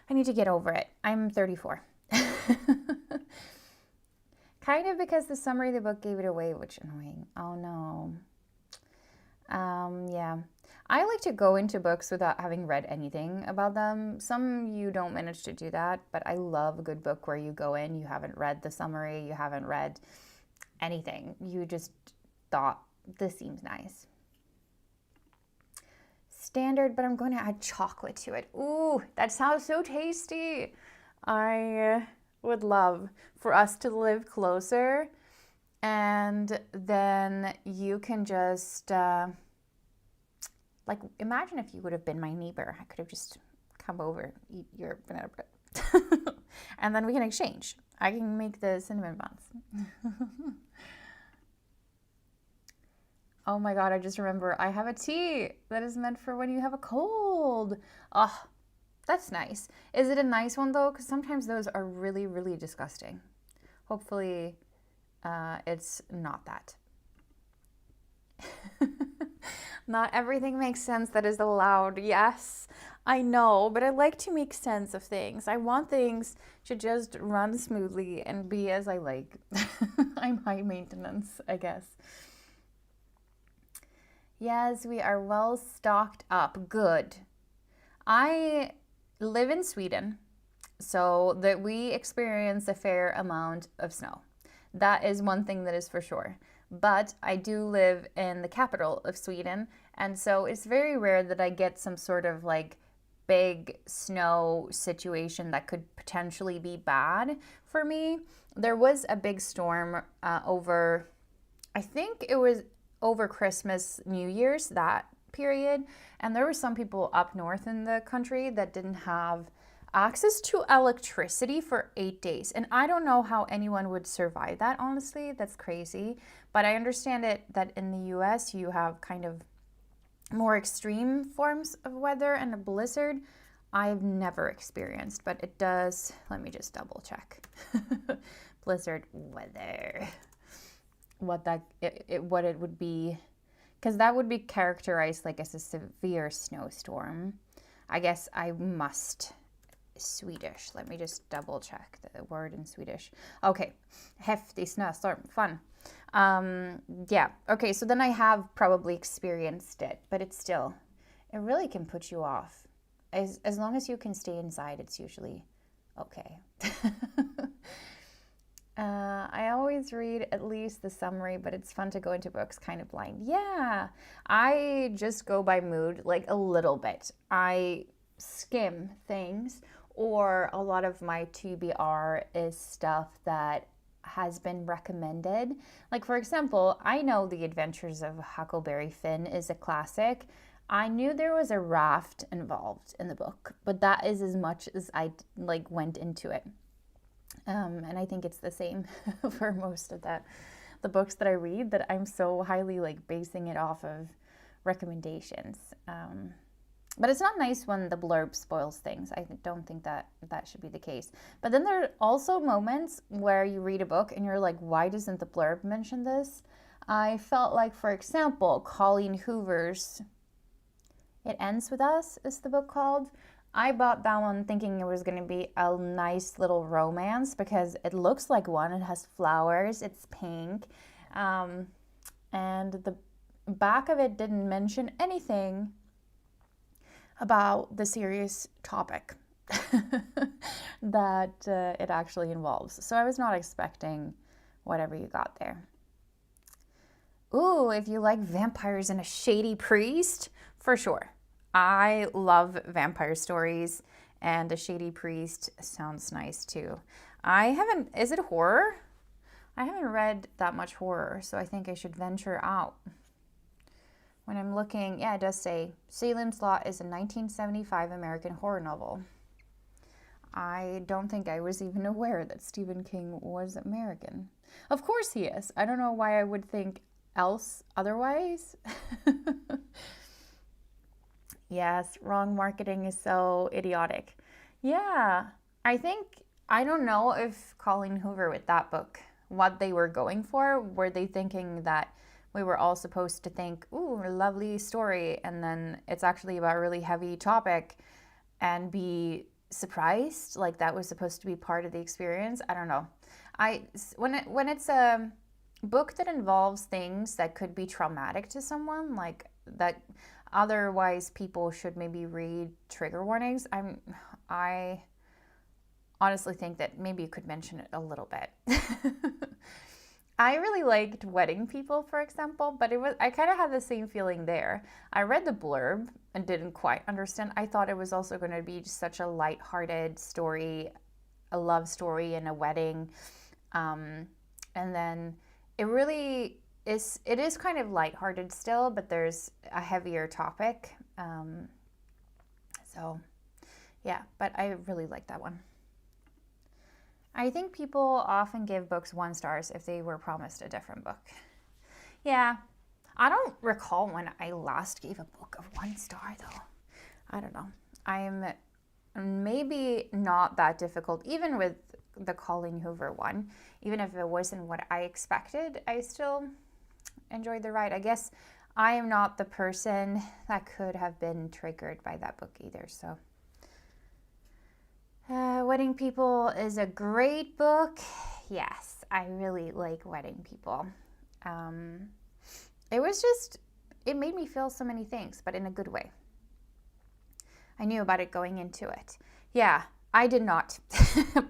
I need to get over it. I'm 34. Kind of because the summary of the book gave it away, which annoying. Oh no. Yeah. I like to go into books without having read anything about them. Some you don't manage to do that, but I love a good book where you go in, you haven't read the summary, you haven't read anything. You just thought, this seems nice. Standard, but I'm going to add chocolate to it. Ooh, that sounds so tasty. I would love for us to live closer, and then you can just like, imagine if you would have been my neighbor. I could have just come over, eat your banana bread, and then we can exchange. I can make the cinnamon buns. Oh my God, I just remember I have a tea that is meant for when you have a cold. Oh, that's nice. Is it a nice one though? Because sometimes those are really, really disgusting. Hopefully it's not that. Not everything makes sense that is allowed. Yes, I know, but I like to make sense of things. I want things to just run smoothly and be as I like. I'm high maintenance, I guess. Yes, we are well stocked up. Good. I live in Sweden, so that we experience a fair amount of snow. That is one thing that is for sure. But I do live in the capital of Sweden, and so it's very rare that I get some sort of like big snow situation that could potentially be bad for me. There was a big storm over, I think it was over Christmas, New Year's, that period, and there were some people up north in the country that didn't have access to electricity for 8 days. And I don't know how anyone would survive that, honestly. That's crazy. But I understand it that in the US you have kind of more extreme forms of weather, and a blizzard I've never experienced, but it does. Let me just double check. Blizzard weather. What it would be, because that would be characterized like as a severe snowstorm. I guess I must Swedish. Let me just double check the word in Swedish. Okay, heftig snöstorm, fun. Yeah, okay, so then I have probably experienced it, but it really can put you off. As long as you can stay inside, it's usually okay. I always read at least the summary, but it's fun to go into books kind of blind. Yeah, I just go by mood, like a little bit. I skim things, or a lot of my TBR is stuff that has been recommended. Like, for example, I know The Adventures of Huckleberry Finn is a classic. I knew there was a raft involved in the book, but that is as much as I like went into it. And I think it's the same for most of the books that I read, that I'm so highly like basing it off of recommendations. But it's not nice when the blurb spoils things. I don't think that should be the case. But then there are also moments where you read a book and you're like, why doesn't the blurb mention this? I felt like, for example, Colleen Hoover's It Ends With Us is the book called. I bought that one thinking it was going to be a nice little romance because it looks like one. It has flowers, it's pink, and the back of it didn't mention anything about the serious topic that it actually involves. So I was not expecting whatever you got there. Ooh, if you like vampires and a shady priest, for sure. I love vampire stories, and a shady priest sounds nice too. Is it horror? I haven't read that much horror, so I think I should venture out. when I'm looking, yeah, it does say Salem's Lot is a 1975 American horror novel. I don't think I was even aware that Stephen King was American. Of course he is. I don't know why I would think else otherwise. Yes, wrong marketing is so idiotic. Yeah, I don't know if Colleen Hoover with that book, what they were going for. Were they thinking that we were all supposed to think, ooh, a lovely story, and then it's actually about a really heavy topic and be surprised? Like that was supposed to be part of the experience? I don't know. When it's a book that involves things that could be traumatic to someone, like that otherwise people should maybe read trigger warnings, I honestly think that maybe you could mention it a little bit. I really liked Wedding People, for example, but I kind of had the same feeling there. I read the blurb and didn't quite understand. I thought it was also going to be just such a light-hearted story, a love story and a wedding. And then it is kind of lighthearted still, but there's a heavier topic. So yeah, but I really like that one. I think people often give books 1 stars if they were promised a different book. Yeah, I don't recall when I last gave a book of 1 star though. I don't know. I'm maybe not that difficult, even with the Colleen Hoover one. Even if it wasn't what I expected, I still enjoyed the ride. I guess I am not the person that could have been triggered by that book either, so. Wedding People is a great book. Yes, I really like Wedding People. It made me feel so many things, but in a good way. I knew about it going into it. Yeah, I did not.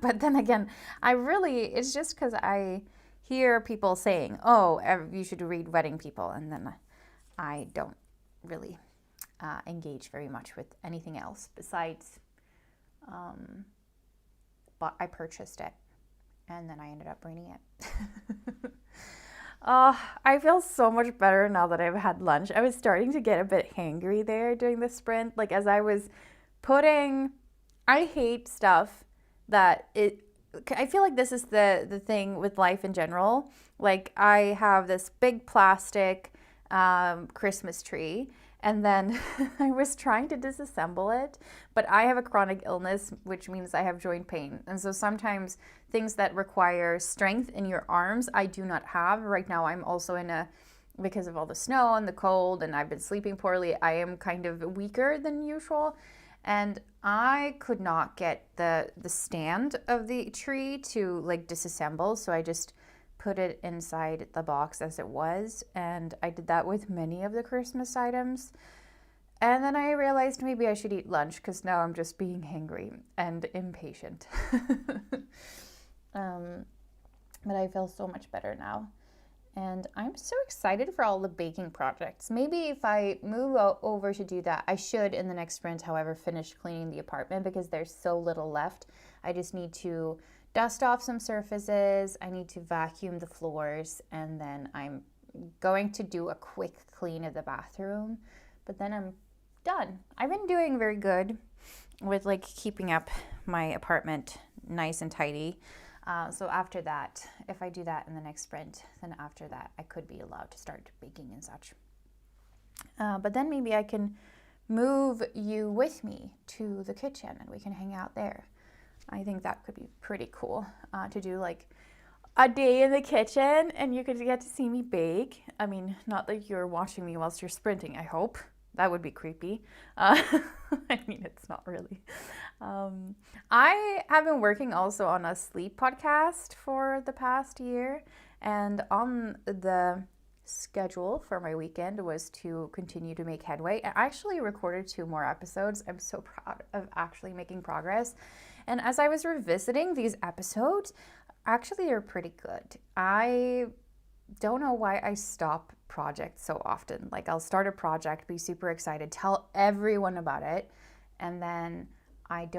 But then again, it's just because I hear people saying, oh, you should read Wedding People, and then I don't really engage very much with anything else besides, but I purchased it, and then I ended up reading it. I feel so much better now that I've had lunch. I was starting to get a bit hangry there during the sprint. Like as I was I hate stuff I feel like this is the thing with life in general. Like I have this big plastic Christmas tree, and then I was trying to disassemble it, but I have a chronic illness, which means I have joint pain. And so sometimes things that require strength in your arms, I do not have. Right now, I'm also because of all the snow and the cold, and I've been sleeping poorly, I am kind of weaker than usual. And I could not get the stand of the tree to like disassemble, so I just put it inside the box as it was, and I did that with many of the Christmas items. And then I realized maybe I should eat lunch because now I'm just being hangry and impatient. But I feel so much better now. And I'm so excited for all the baking projects. Maybe if I move over to do that, I should in the next sprint, however, finish cleaning the apartment because there's so little left. I just need to dust off some surfaces, I need to vacuum the floors, and then I'm going to do a quick clean of the bathroom, but then I'm done. I've been doing very good with like keeping up my apartment nice and tidy. So after that, if I do that in the next sprint, then after that I could be allowed to start baking and such. But then maybe I can move you with me to the kitchen and we can hang out there. I think that could be pretty cool to do like a day in the kitchen and you could get to see me bake. I mean, not that you're watching me whilst you're sprinting, I hope. That would be creepy. I mean, it's not really. I have been working also on a sleep podcast for the past year, and on the schedule for my weekend was to continue to make headway. I actually recorded 2 more episodes. I'm so proud of actually making progress. And as I was revisiting these episodes, actually they're pretty good. I don't know why I stop projects so often. Like I'll start a project, be super excited, tell everyone about it, and then I'm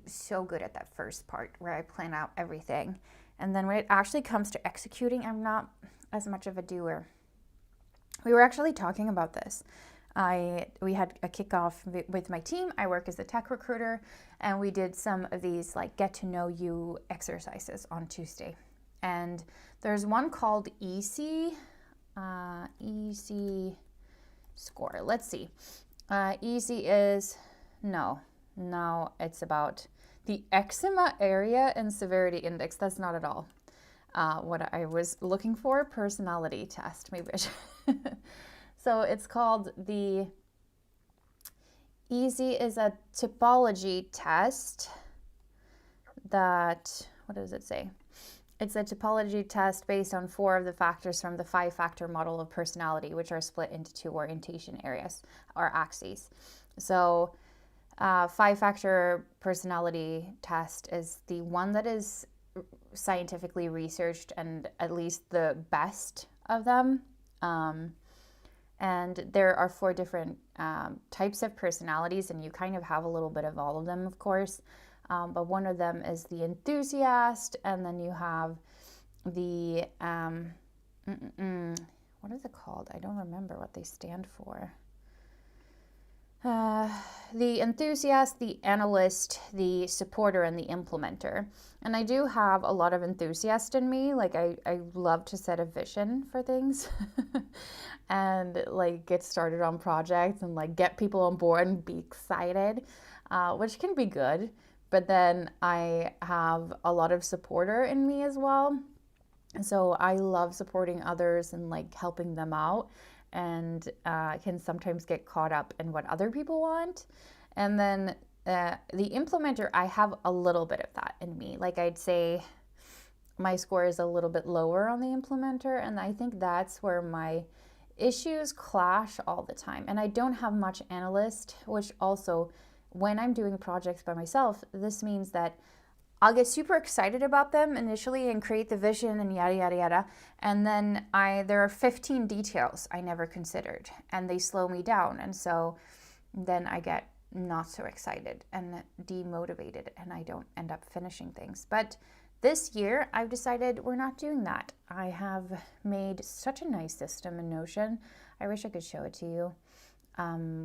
so good at that first part where I plan out everything. And then when it actually comes to executing, I'm not as much of a doer. We were actually talking about this. We had a kickoff with my team. I work as a tech recruiter, and we did some of these like get to know you exercises on Tuesday. And there's one called Easy score. Let's see. Easy is no, it's about the eczema area and severity index. That's not at all what I was looking for. Personality test, maybe. So it's called the Easy is a typology test that, what does it say? It's a typology test based on 4 of the factors from the 5-factor model of personality, which are split into 2 orientation areas or axes. So 5-factor personality test is the one that is scientifically researched and at least the best of them. And there are 4 different types of personalities, and you kind of have a little bit of all of them, of course. But one of them is the enthusiast, and then you have the, what is it called? I don't remember what they stand for. The enthusiast, the analyst, the supporter, and the implementer. And I do have a lot of enthusiast in me. Like I love to set a vision for things and like get started on projects and like get people on board and be excited, which can be good. But then I have a lot of supporter in me as well. And so I love supporting others and like helping them out, and can sometimes get caught up in what other people want. And then the implementer, I have a little bit of that in me. Like I'd say my score is a little bit lower on the implementer, and I think that's where my issues clash all the time. And I don't have much analyst, which also, when I'm doing projects by myself, this means that I'll get super excited about them initially and create the vision and yada, yada, yada. And then there are 15 details I never considered, and they slow me down. And so then I get not so excited and demotivated, and I don't end up finishing things. But this year, I've decided we're not doing that. I have made such a nice system in Notion. I wish I could show it to you,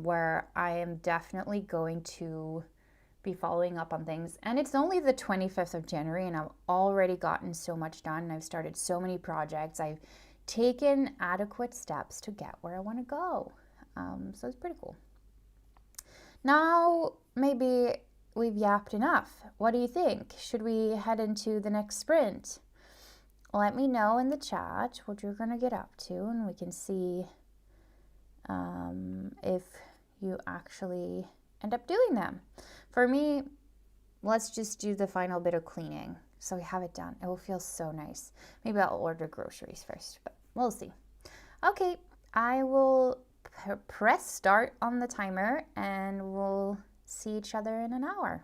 where I am definitely going to be following up on things. And it's only the 25th of January, and I've already gotten so much done. I've started so many projects. I've taken adequate steps to get where I want to go. So it's pretty cool. Now, maybe we've yapped enough. What do you think? Should we head into the next sprint? Let me know in the chat what you're going to get up to, and we can see if you actually end up doing them. For me, let's just do the final bit of cleaning so we have it done. It will feel so nice. Maybe I'll order groceries first, but we'll see. Okay, I will press start on the timer, and we'll see each other in an hour.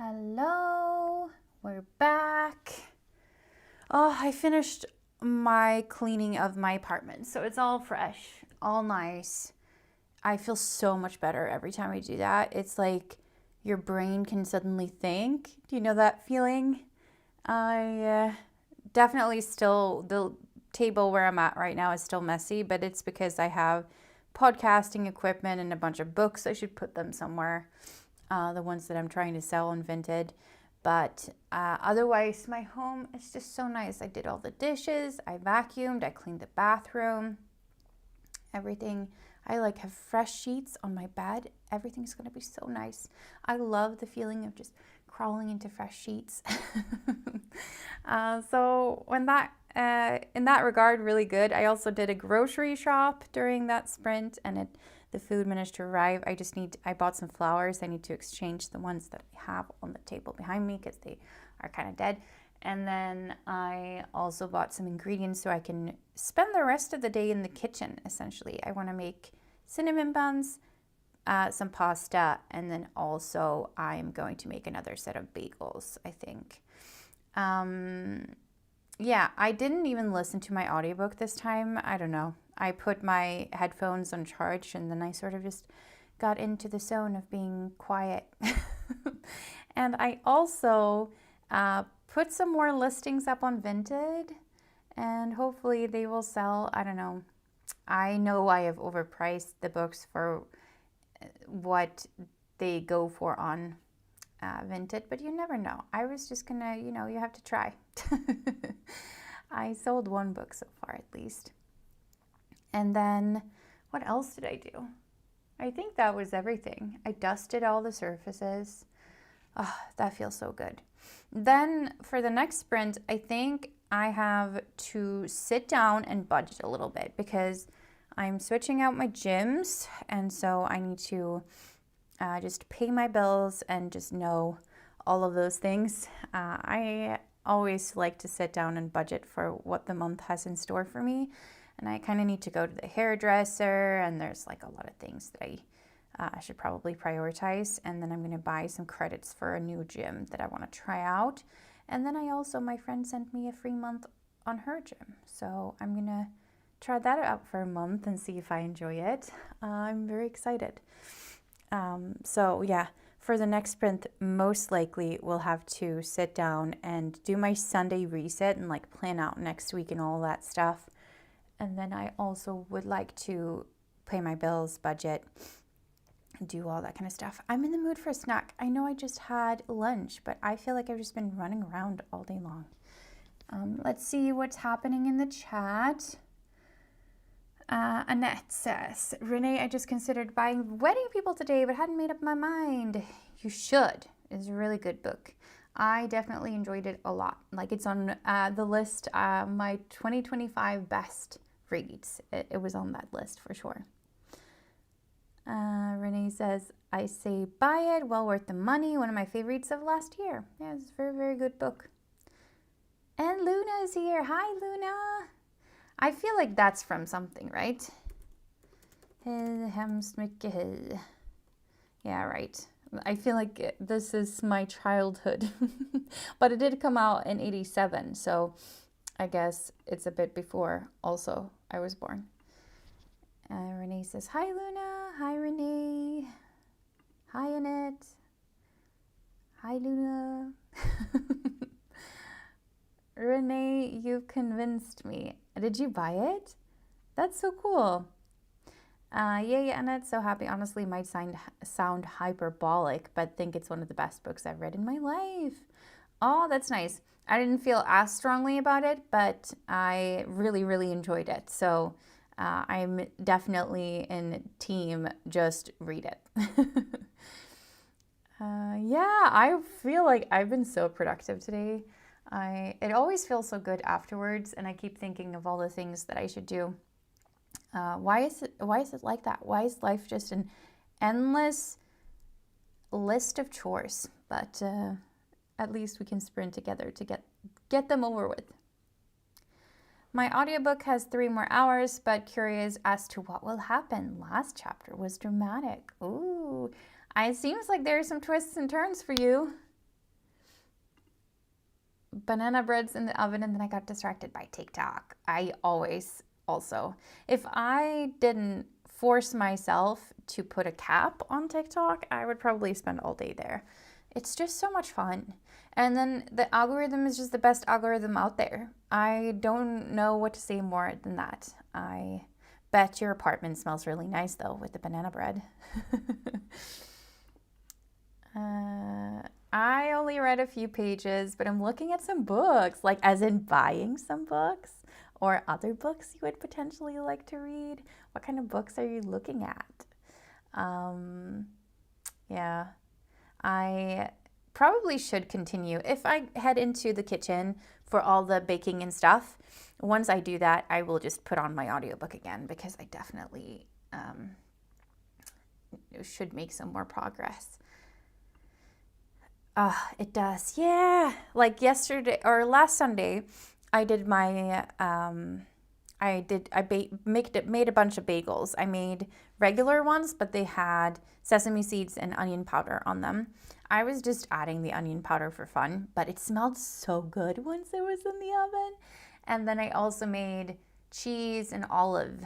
Hello, we're back. Oh, I finished my cleaning of my apartment, so it's all fresh, all nice. I feel so much better every time I do that. It's like your brain can suddenly think. Do you know that feeling? I definitely still, the table where I'm at right now is still messy, but it's because I have podcasting equipment and a bunch of books. I should put them somewhere, the ones that I'm trying to sell on Vinted. But otherwise, my home is just so nice. I did all the dishes, I vacuumed, I cleaned the bathroom, everything. I like have fresh sheets on my bed. Everything's gonna be so nice. I love the feeling of just crawling into fresh sheets. So when that, in that regard, really good. I also did a grocery shop during that sprint, and the food managed to arrive. I bought some flowers. I need to exchange the ones that I have on the table behind me because they are kind of dead. And then I also bought some ingredients so I can spend the rest of the day in the kitchen, essentially. I want to make cinnamon buns, some pasta, and then also I'm going to make another set of bagels, I think. Yeah, I didn't even listen to my audiobook this time. I don't know. I put my headphones on charge and then I sort of just got into the zone of being quiet. And I also put some more listings up on Vinted, and hopefully they will sell. I don't know. I know I have overpriced the books for what they go for on Vinted, but you never know. I was just gonna, you have to try. I sold one book so far at least. And then what else did I do? I think that was everything. I dusted all the surfaces. Oh, that feels so good. Then for the next sprint, I think I have to sit down and budget a little bit because I'm switching out my gyms. And so I need to just pay my bills and just know all of those things. I always like to sit down and budget for what the month has in store for me. And I kind of need to go to the hairdresser, and there's like a lot of things that I should probably prioritize. And then I'm going to buy some credits for a new gym that I want to try out. And then my friend sent me a free month on her gym. So I'm going to try that out for a month and see if I enjoy it. I'm very excited. So yeah, for the next sprint, most likely we'll have to sit down and do my Sunday reset and like plan out next week and all that stuff. And then I also would like to pay my bills, budget, do all that kind of stuff. I'm in the mood for a snack. I know I just had lunch, but I feel like I've just been running around all day long. Let's see what's happening in the chat. Annette says, Renee, I just considered buying Wedding People today, but hadn't made up my mind. You should. It's a really good book. I definitely enjoyed it a lot. Like, it's on the list, my 2025 best reads. It was on that list for sure. Renee says, I say buy it, well worth the money. One of my favorites of last year. Yeah, it's a very, very good book. And Luna is here. Hi, Luna. I feel like that's from something, right? Hemskt mycket hej. Yeah, right. I feel like this is my childhood. But it did come out in 87, so I guess it's a bit before also I was born. Renee says, hi, Luna. Hi, Renee. Hi, Annette. Hi, Luna. Renee, you've convinced me. Did you buy it? That's so cool. Yeah, Annette, so happy. Honestly, might sound hyperbolic, but think it's one of the best books I've read in my life. Oh, that's nice. I didn't feel as strongly about it, but I really, really enjoyed it. So I'm definitely in team just read it. Yeah, I feel like I've been so productive today. It always feels so good afterwards, and I keep thinking of all the things that I should do. Why is it like that? Why is life just an endless list of chores? But at least we can sprint together to get them over with. My audiobook has 3 more hours, but curious as to what will happen. Last chapter was dramatic. Ooh, it seems like there are some twists and turns for you. banana bread's in the oven and then I got distracted by TikTok. I always also, if I didn't force myself to put a cap on TikTok, I would probably spend all day there. It's just so much fun. And then the algorithm is just the best algorithm out there. I don't know what to say more than that. I bet your apartment smells really nice though with the banana bread. I only read a few pages, but I'm looking at some books, like as in buying some books or other books you would potentially like to read. What kind of books are you looking at? Yeah, I probably should continue. If I head into the kitchen for all the baking and stuff, once I do that, I will just put on my audiobook again because I definitely should make some more progress. It does. Yeah. Like yesterday or last Sunday, I did my made a bunch of bagels. I made regular ones, but they had sesame seeds and onion powder on them. I was just adding the onion powder for fun, but it smelled so good once it was in the oven. And then I also made cheese and olive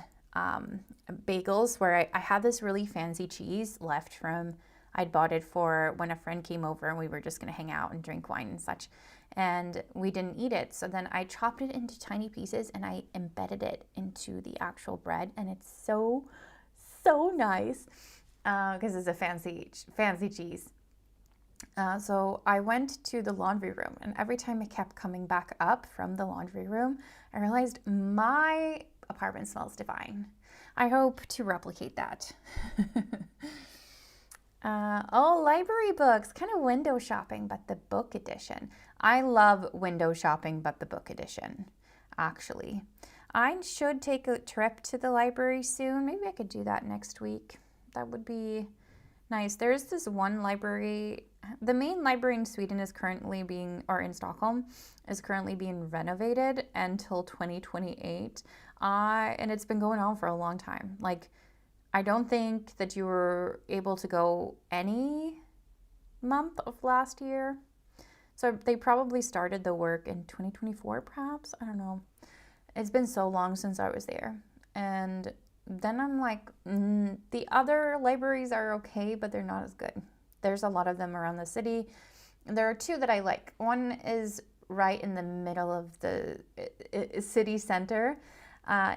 bagels where I had this really fancy cheese left from, I'd bought it for when a friend came over and we were just going to hang out and drink wine and such. And we didn't eat it. So then I chopped it into tiny pieces and I embedded it into the actual bread. And it's so, so nice because it's a fancy cheese. So I went to the laundry room, and every time I kept coming back up from the laundry room, I realized my apartment smells divine. I hope to replicate that. Library books, kind of window shopping, but the book edition. I love window shopping, but the book edition, actually. I should take a trip to the library soon. Maybe I could do that next week. That would be nice. There's this one library. The main library in Sweden is currently in Stockholm, is currently being renovated until 2028. And it's been going on for a long time. Like, I don't think that you were able to go any month of last year. So they probably started the work in 2024, perhaps. I don't know. It's been so long since I was there. And then I'm like, the other libraries are okay, but they're not as good. There's a lot of them around the city. There are two that I like. One is right in the middle of the city center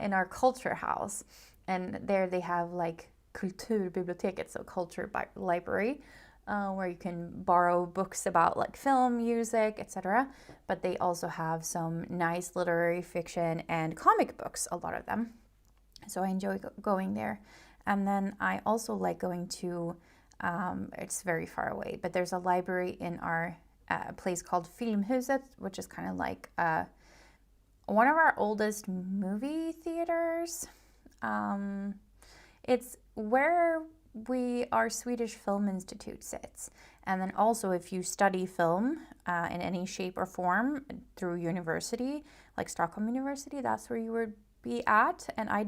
in our culture house. And there they have like Kulturbiblioteket, so culture library, where you can borrow books about like film, music, etc. But they also have some nice literary fiction and comic books, a lot of them. So I enjoy going there. And then I also like going to, it's very far away, but there's a library in our place called Filmhuset, which is kind of like one of our oldest movie theaters. It's where our Swedish Film Institute sits. And then also if you study film in any shape or form through university, like Stockholm University, that's where you would be at. And I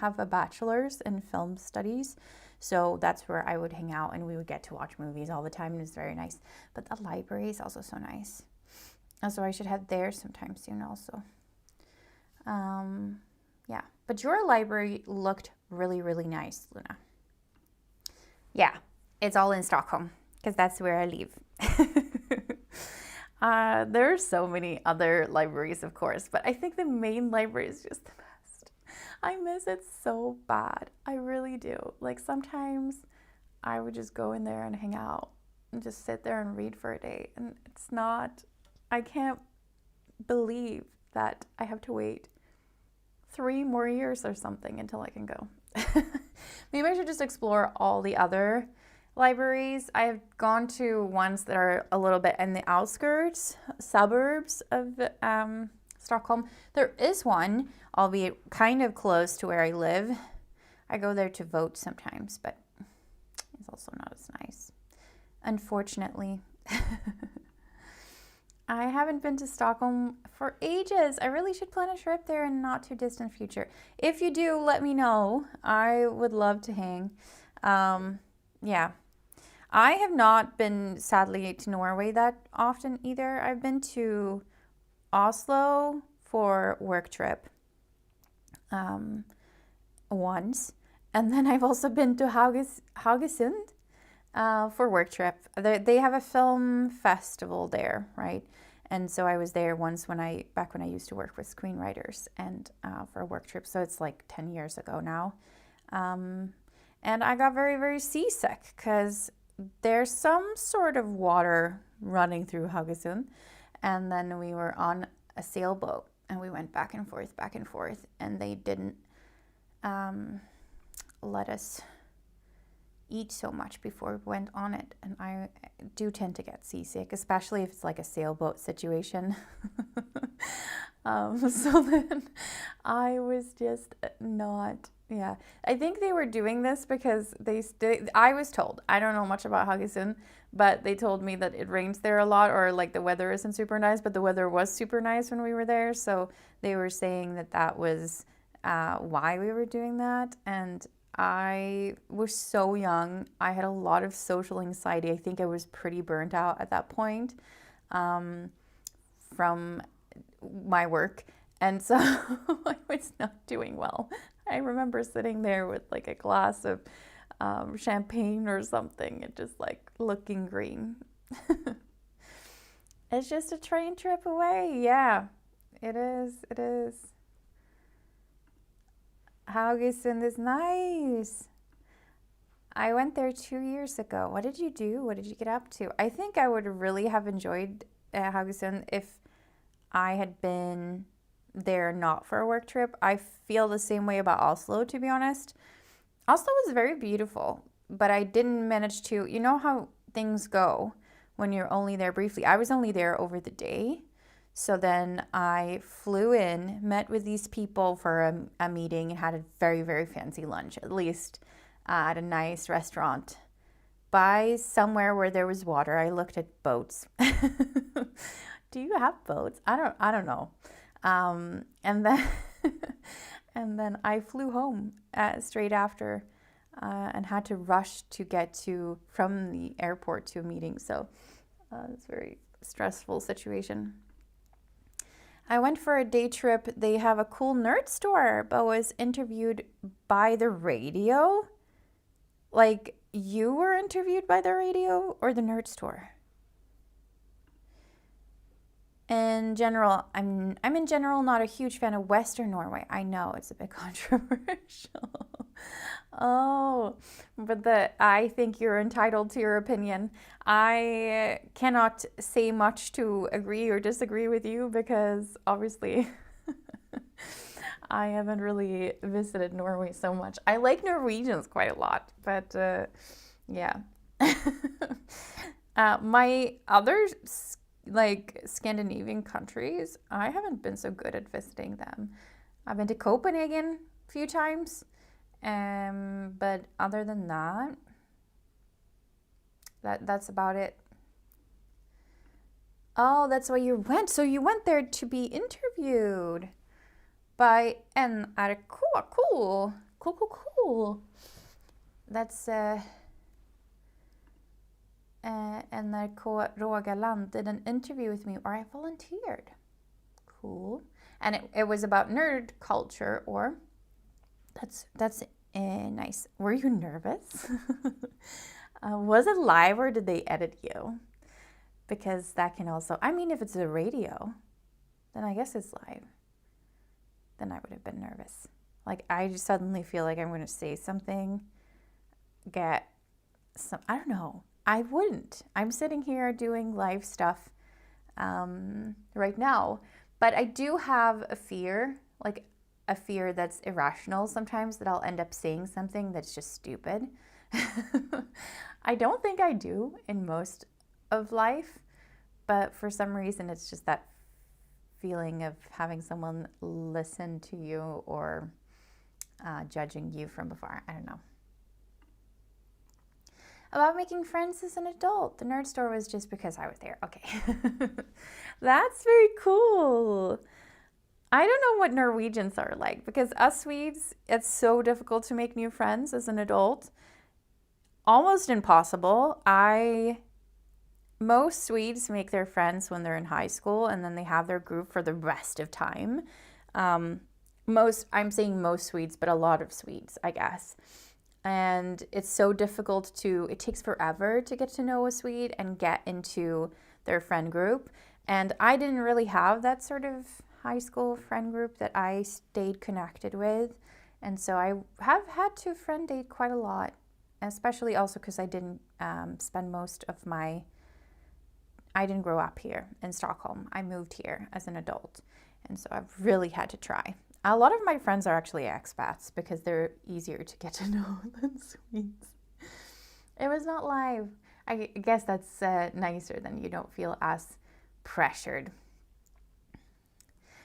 have a bachelor's in film studies. So that's where I would hang out and we would get to watch movies all the time. And it's very nice. But the library is also so nice. And so I should head there sometime soon also. Yeah, but your library looked really, really nice, Luna. Yeah, it's all in Stockholm because that's where I live. There are so many other libraries, of course, but I think the main library is just the best. I miss it so bad. I really do. Like sometimes I would just go in there and hang out and just sit there and read for a day. And I can't believe that I have to wait 3 more years or something until I can go. Maybe I should just explore all the other libraries. I have gone to ones that are a little bit in the outskirts, suburbs of Stockholm. There is one, albeit kind of close to where I live. I go there to vote sometimes, but it's also not as nice, unfortunately. I haven't been to Stockholm for ages. I really should plan a trip there in not too distant future. If you do, let me know. I would love to hang. Yeah. I have not been, sadly, to Norway that often either. I've been to Oslo for work trip once, and then I've also been to Haugesund for work trip. They have a film festival there, right? And so I was there once back when I used to work with screenwriters and for a work trip. So it's like 10 years ago now. And I got very, very seasick because there's some sort of water running through Haugesund. And then we were on a sailboat and we went back and forth. And they didn't let us eat so much before we went on it, and I do tend to get seasick, especially if it's like a sailboat situation. So then I was just not, yeah. I think they were doing this because I was told, I don't know much about Haugesund, but they told me that it rains there a lot, or like the weather isn't super nice, but the weather was super nice when we were there. So they were saying that was why we were doing that. And I was so young. I had a lot of social anxiety. I think I was pretty burnt out at that point from my work. And so I was not doing well. I remember sitting there with like a glass of champagne or something and just like looking green. It's just a train trip away. Yeah, it is. It is. Haugesund is nice. I went there 2 years ago. What did you do? What did you get up to? I think I would really have enjoyed Haugesund if I had been there not for a work trip. I feel the same way about Oslo, to be honest. Oslo was very beautiful, but I didn't manage to, you know how things go when you're only there briefly. I was only there over the day. So then I flew in, met with these people for a meeting, and had a very, very fancy lunch, at least at a nice restaurant by somewhere where there was water. I looked at boats. Do you have boats? I don't know. And then and then I flew home straight after and had to rush to get from the airport to a meeting. So it's a very stressful situation. I went for a day trip. They have a cool nerd store, but was interviewed by the radio. Like, you were interviewed by the radio or the nerd store? In general, I'm in general not a huge fan of Western Norway. I know it's a bit controversial. Oh, but I think you're entitled to your opinion. I cannot say much to agree or disagree with you because obviously I haven't really visited Norway so much. I like Norwegians quite a lot, but yeah. My other like Scandinavian countries, I haven't been so good at visiting them. I've been to Copenhagen a few times, but other than that's about it. Oh, that's why you went. So you went there to be interviewed by NRK. Cool. That's NRK Rogaland did an interview with me, or I volunteered. Cool. And it was about nerd culture, or that's nice. Were you nervous? Was it live or did they edit you? Because that can also, I mean, if it's a radio, then I guess it's live. Then I would have been nervous. Like, I just suddenly feel like I'm going to say something, I don't know. I wouldn't. I'm sitting here doing live stuff right now, but I do have a fear, like a fear that's irrational sometimes, that I'll end up saying something that's just stupid. I don't think I do in most of life, but for some reason it's just that feeling of having someone listen to you or judging you from afar. I don't know. About making friends as an adult. The nerd store was just because I was there. Okay. That's very cool. I don't know what Norwegians are like, because us Swedes, it's so difficult to make new friends as an adult. almost impossible. Most Swedes make their friends when they're in high school, and then they have their group for the rest of time. I'm saying most Swedes, but a lot of Swedes, I guess. And it's so difficult it takes forever to get to know a Swede and get into their friend group. And I didn't really have that sort of high school friend group that I stayed connected with. And so I have had to friend date quite a lot, especially also because I didn't I didn't grow up here in Stockholm. I moved here as an adult. And so I've really had to try. A lot of my friends are actually expats because they're easier to get to know than Swedes. It was not live. I guess that's nicer than you don't feel as pressured.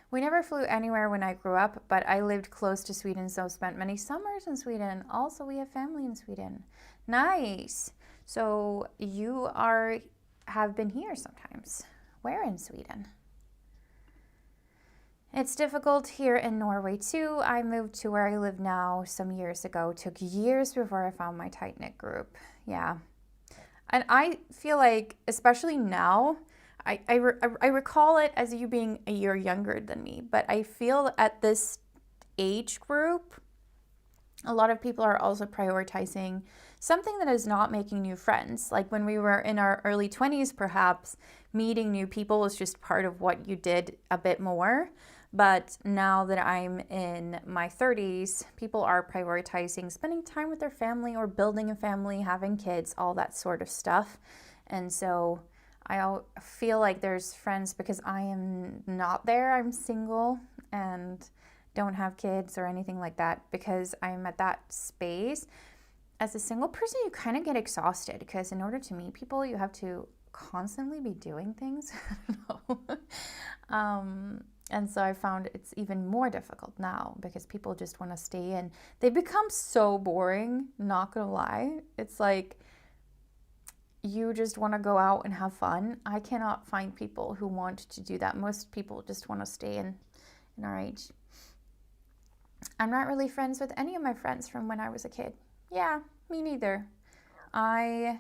We never flew anywhere when I grew up, but I lived close to Sweden, so spent many summers in Sweden. Also, we have family in Sweden. Nice. So you have been here sometimes. Where in Sweden? It's difficult here in Norway too. I moved to where I live now some years ago. It took years before I found my tight-knit group. Yeah. And I feel like, especially now, I recall it as you being a year younger than me, but I feel at this age group, a lot of people are also prioritizing something that is not making new friends. Like when we were in our early 20s, perhaps meeting new people was just part of what you did a bit more. But now that I'm in my 30s, people are prioritizing spending time with their family or building a family, having kids, all that sort of stuff. And so I feel like there's friends because I am not there. I'm single and don't have kids or anything like that because I'm at that space. As a single person, you kind of get exhausted because in order to meet people, you have to constantly be doing things. And so I found it's even more difficult now because people just want to stay in. They become so boring, not gonna lie. It's like you just want to go out and have fun. I cannot find people who want to do that. Most people just want to stay in our age. I'm not really friends with any of my friends from when I was a kid. Yeah, me neither. I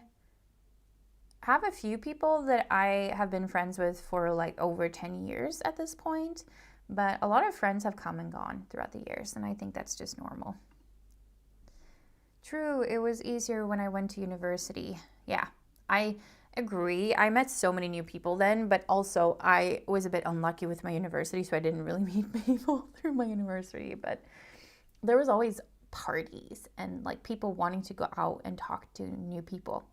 have a few people that I have been friends with for like over 10 years at this point, but a lot of friends have come and gone throughout the years, and I think that's just normal. True, it was easier when I went to university. Yeah, I agree. I met so many new people then, but also I was a bit unlucky with my university, so I didn't really meet people through my university, but there was always parties and like people wanting to go out and talk to new people,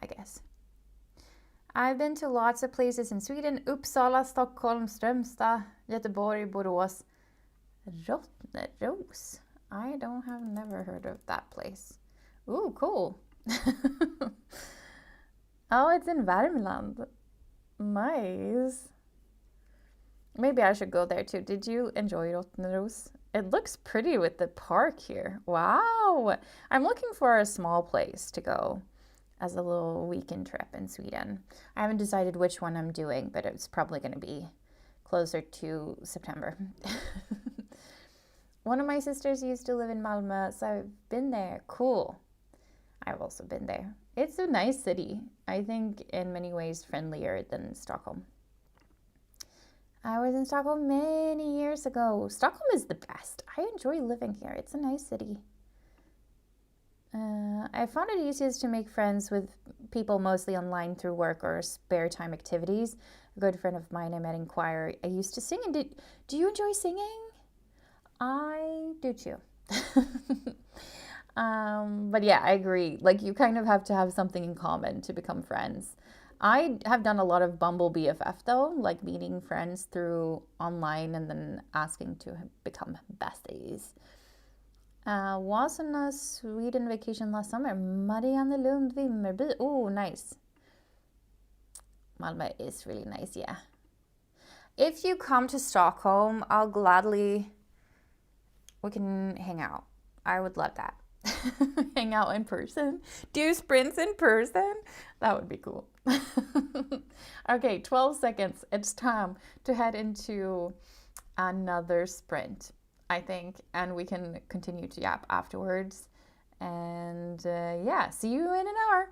I guess. I've been to lots of places in Sweden: Uppsala, Stockholm, Strömstad, Göteborg, Borås, Rottneros. I have never heard of that place. Ooh, cool. Oh, it's in Värmland. Nice. Maybe I should go there too. Did you enjoy Rottneros? It looks pretty with the park here. Wow. I'm looking for a small place to go as a little weekend trip in Sweden. I haven't decided which one I'm doing, but it's probably going to be closer to September. One of my sisters used to live in Malmö, so I've been there. Cool. I've also been there. It's a nice city. I think in many ways friendlier than Stockholm. I was in Stockholm many years ago. Stockholm is the best. I enjoy living here. It's a nice city. I found it easiest to make friends with people mostly online through work or spare time activities. A good friend of mine I met in choir. I used to sing. Do you enjoy singing? I do too. But yeah, I agree. Like you kind of have to have something in common to become friends. I have done a lot of Bumble BFF though, like meeting friends through online and then asking to become besties. Was on a Sweden vacation last summer. Mariannelund, Vimmerby. Oh, nice. Malmö is really nice, yeah. If you come to Stockholm, we can hang out. I would love that. Hang out in person. Do sprints in person. That would be cool. Okay, 12 seconds. It's time to head into another sprint, I think, and we can continue to yap afterwards. And yeah, see you in an hour.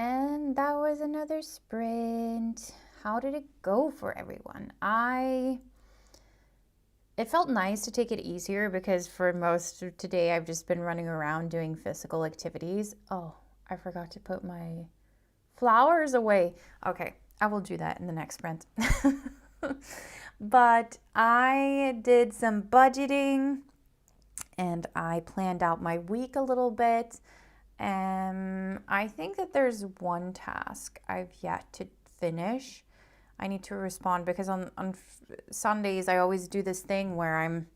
And that was another sprint. How did it go for everyone? It felt nice to take it easier because for most of today I've just been running around doing physical activities. Oh, I forgot to put my flowers away. Okay, I will do that in the next sprint. But I did some budgeting and I planned out my week a little bit. I think that there's one task I've yet to finish. I need to respond because on Sundays I always do this thing where I'm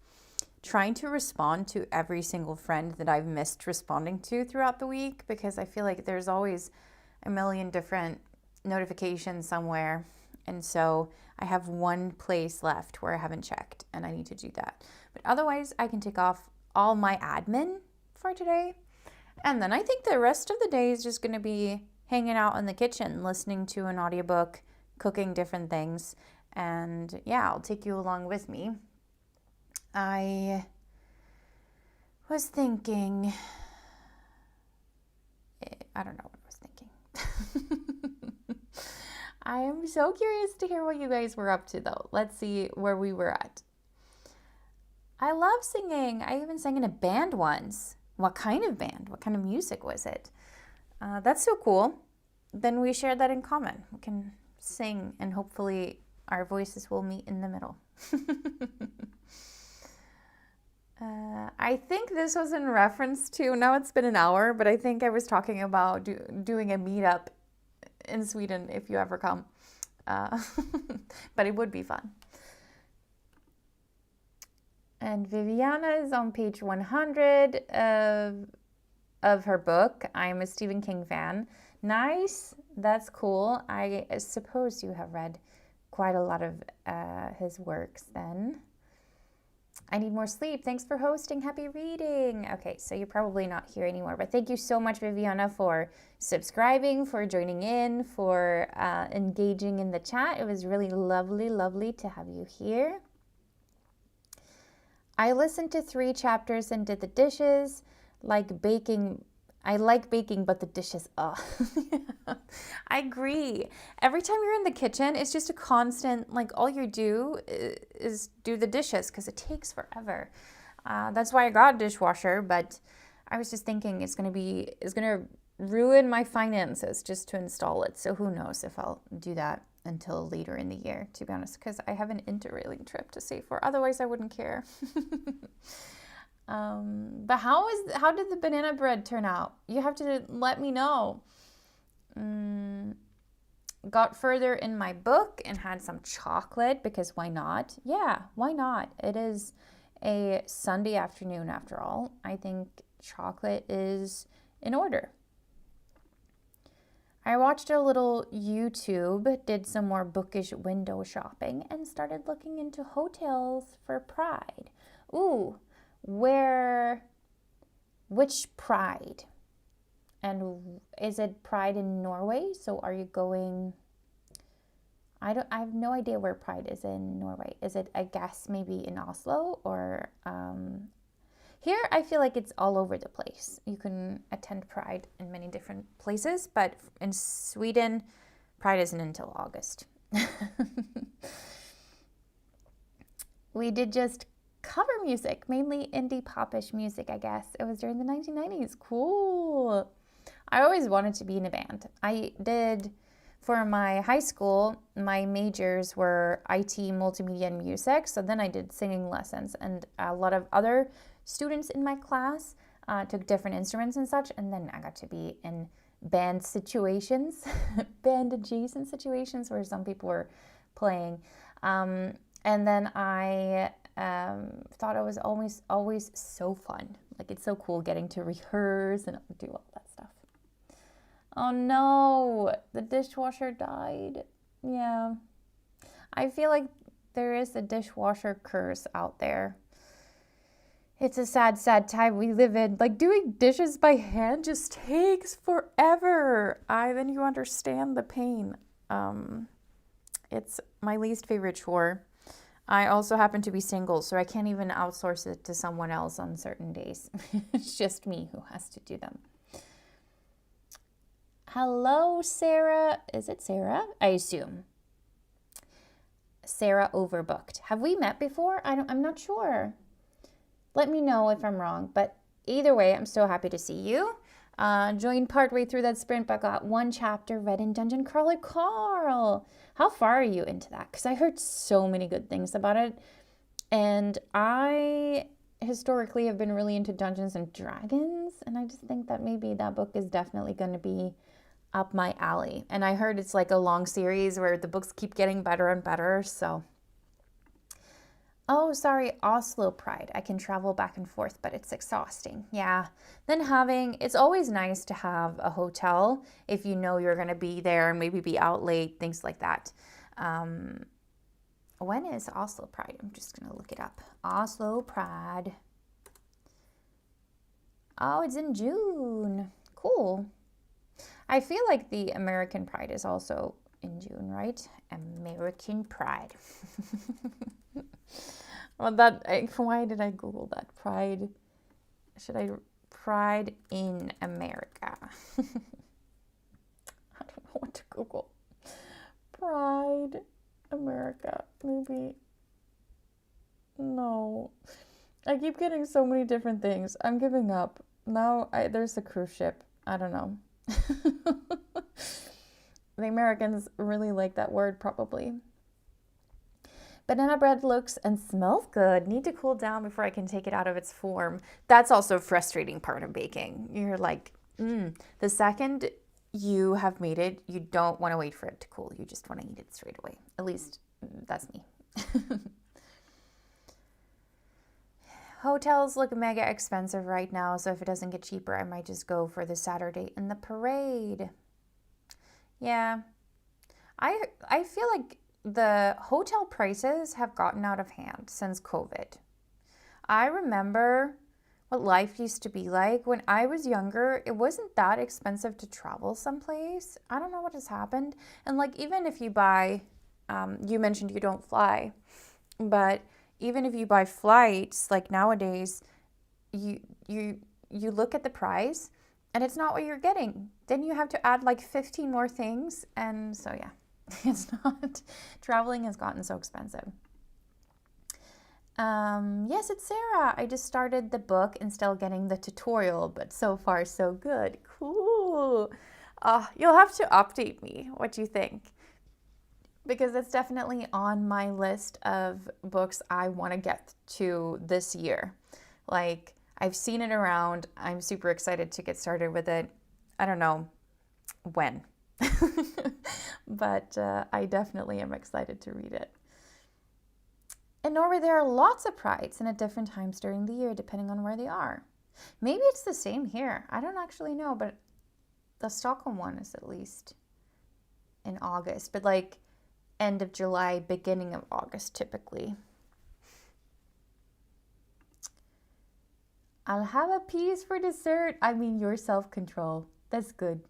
trying to respond to every single friend that I've missed responding to throughout the week, because I feel like there's always a million different notifications somewhere. And so I have one place left where I haven't checked and I need to do that. But otherwise I can take off all my admin for today. And then I think the rest of the day is just going to be hanging out in the kitchen, listening to an audiobook, cooking different things. And yeah, I'll take you along with me. I was thinking, I don't know what I was thinking. I am so curious to hear what you guys were up to though. Let's see where we were at. I love singing. I even sang in a band once. What kind of band? What kind of music was it? That's so cool. Then we share that in common. We can sing and hopefully our voices will meet in the middle. I think this was in reference to, now it's been an hour, but I think I was talking about doing a meetup in Sweden if you ever come. But it would be fun. And Viviana is on page 100 of her book. I'm a Stephen King fan. Nice. That's cool. I suppose you have read quite a lot of his works then. I need more sleep. Thanks for hosting. Happy reading. Okay, so you're probably not here anymore, but thank you so much, Viviana, for subscribing, for joining in, for engaging in the chat. It was really lovely to have you here. I listened to 3 chapters and did the dishes. I like baking, but the dishes, I agree. Every time you're in the kitchen, it's just a constant, all you do is do the dishes because it takes forever. That's why I got a dishwasher, but I was just thinking it's going to ruin my finances just to install it. So who knows if I'll do that until later in the year, to be honest, because I have an interrailing trip to save for. Otherwise, I wouldn't care. But how did the banana bread turn out? You have to let me know. Got further in my book and had some chocolate because why not? Yeah, why not? It is a Sunday afternoon after all. I think chocolate is in order. I watched a little YouTube, did some more bookish window shopping, and started looking into hotels for Pride. Ooh, which Pride? And is it Pride in Norway? So are you going, I have no idea where Pride is in Norway. Is it, I guess, maybe in Oslo or, here I feel like it's all over the place. You can attend Pride in many different places, but in Sweden, Pride isn't until August. We did just cover music, mainly indie popish music, I guess. It was during the 1990s. Cool. I always wanted to be in a band. I did, for my high school, my majors were IT, multimedia, and music. So then I did singing lessons, and a lot of other students in my class took different instruments and such. And then I got to be in band situations, band adjacent situations where some people were playing. And then I thought it was always so fun. Like, it's so cool getting to rehearse and do all that stuff. Oh no, the dishwasher died. Yeah. I feel like there is a dishwasher curse out there. It's a sad time we live in. Like, doing dishes by hand just takes forever. Then you understand the pain. It's my least favorite chore. I also happen to be single, so I can't even outsource it to someone else on certain days. It's just me who has to do them. Hello, Sarah. Is it Sarah? I assume. Sarah Overbooked. Have we met before? I'm not sure. Let me know if I'm wrong, but either way, I'm so happy to see you. Joined partway through that sprint, but got one chapter read in Dungeon Crawler Carl. How far are you into that? Because I heard so many good things about it. And I historically have been really into Dungeons and Dragons. And I just think that maybe that book is definitely going to be up my alley. And I heard it's like a long series where the books keep getting better and better. So, oh, sorry, Oslo Pride. I can travel back and forth, but it's exhausting. Yeah. Then it's always nice to have a hotel if you know you're going to be there and maybe be out late, things like that. When is Oslo Pride? I'm just going to look it up. Oslo Pride. Oh, it's in June. Cool. I feel like the American Pride is also in June, right? American Pride. Well, why did I Google that? Pride. Pride in America? I don't know what to Google. Pride, America, maybe. No. I keep getting so many different things. I'm giving up. Now there's a cruise ship. I don't know. The Americans really like that word, probably. Banana bread looks and smells good. Need to cool down before I can take it out of its form. That's also a frustrating part of baking. You're like, the second you have made it, you don't want to wait for it to cool. You just want to eat it straight away. At least that's me. Hotels look mega expensive right now, so if it doesn't get cheaper, I might just go for the Saturday in the parade. Yeah. I feel like the hotel prices have gotten out of hand since COVID. I remember what life used to be like when I was younger. It wasn't that expensive to travel someplace. I don't know what has happened. And like, even if you buy, you mentioned you don't fly, but even if you buy flights, like nowadays, you look at the price and it's not what you're getting. Then you have to add like 15 more things. And so, yeah, it's not, traveling has gotten so expensive. Yes, it's Sarah. I just started the book and still getting the tutorial, but so far so good. Cool. You'll have to update me what you think, because it's definitely on my list of books I want to get to this year. Like, I've seen it around. I'm super excited to get started with it. I don't know when, but I definitely am excited to read it. In Norway, there are lots of prides and at different times during the year, depending on where they are. Maybe it's the same here. I don't actually know, but the Stockholm one is at least in August, but like end of July, beginning of August, typically. I'll have a piece for dessert. I mean, your self-control. That's good.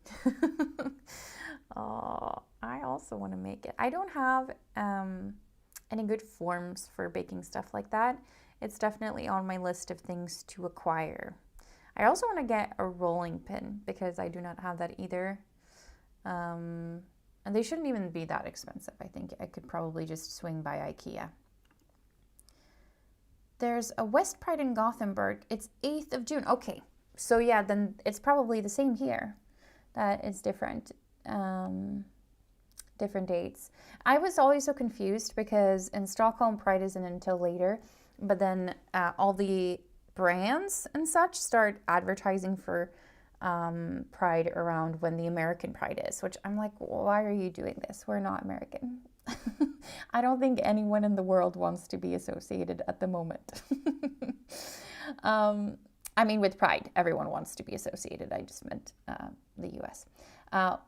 Oh, I also want to make it. I don't have any good forms for baking stuff like that. It's definitely on my list of things to acquire. I also want to get a rolling pin because I do not have that either. And they shouldn't even be that expensive. I think I could probably just swing by IKEA. There's a West Pride in Gothenburg. It's 8th of June. Okay, so yeah, then it's probably the same here. That it's different. Different dates. I was always so confused because in Stockholm, Pride isn't until later, but then all the brands and such start advertising for Pride around when the American Pride is, which I'm like, why are you doing this? We're not American. I don't think anyone in the world wants to be associated at the moment. I mean, with Pride, everyone wants to be associated. I just meant the US.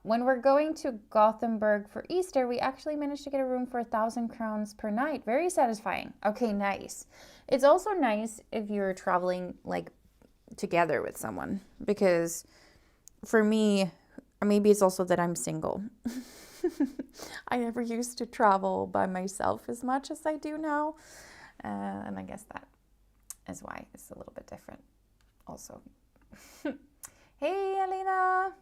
When we're going to Gothenburg for Easter, we actually managed to get a room for 1,000 crowns per night. Very satisfying. Okay, nice. It's also nice if you're traveling like together with someone, because for me, maybe it's also that I'm single. I never used to travel by myself as much as I do now. And I guess that is why it's a little bit different also. Hey, Alina.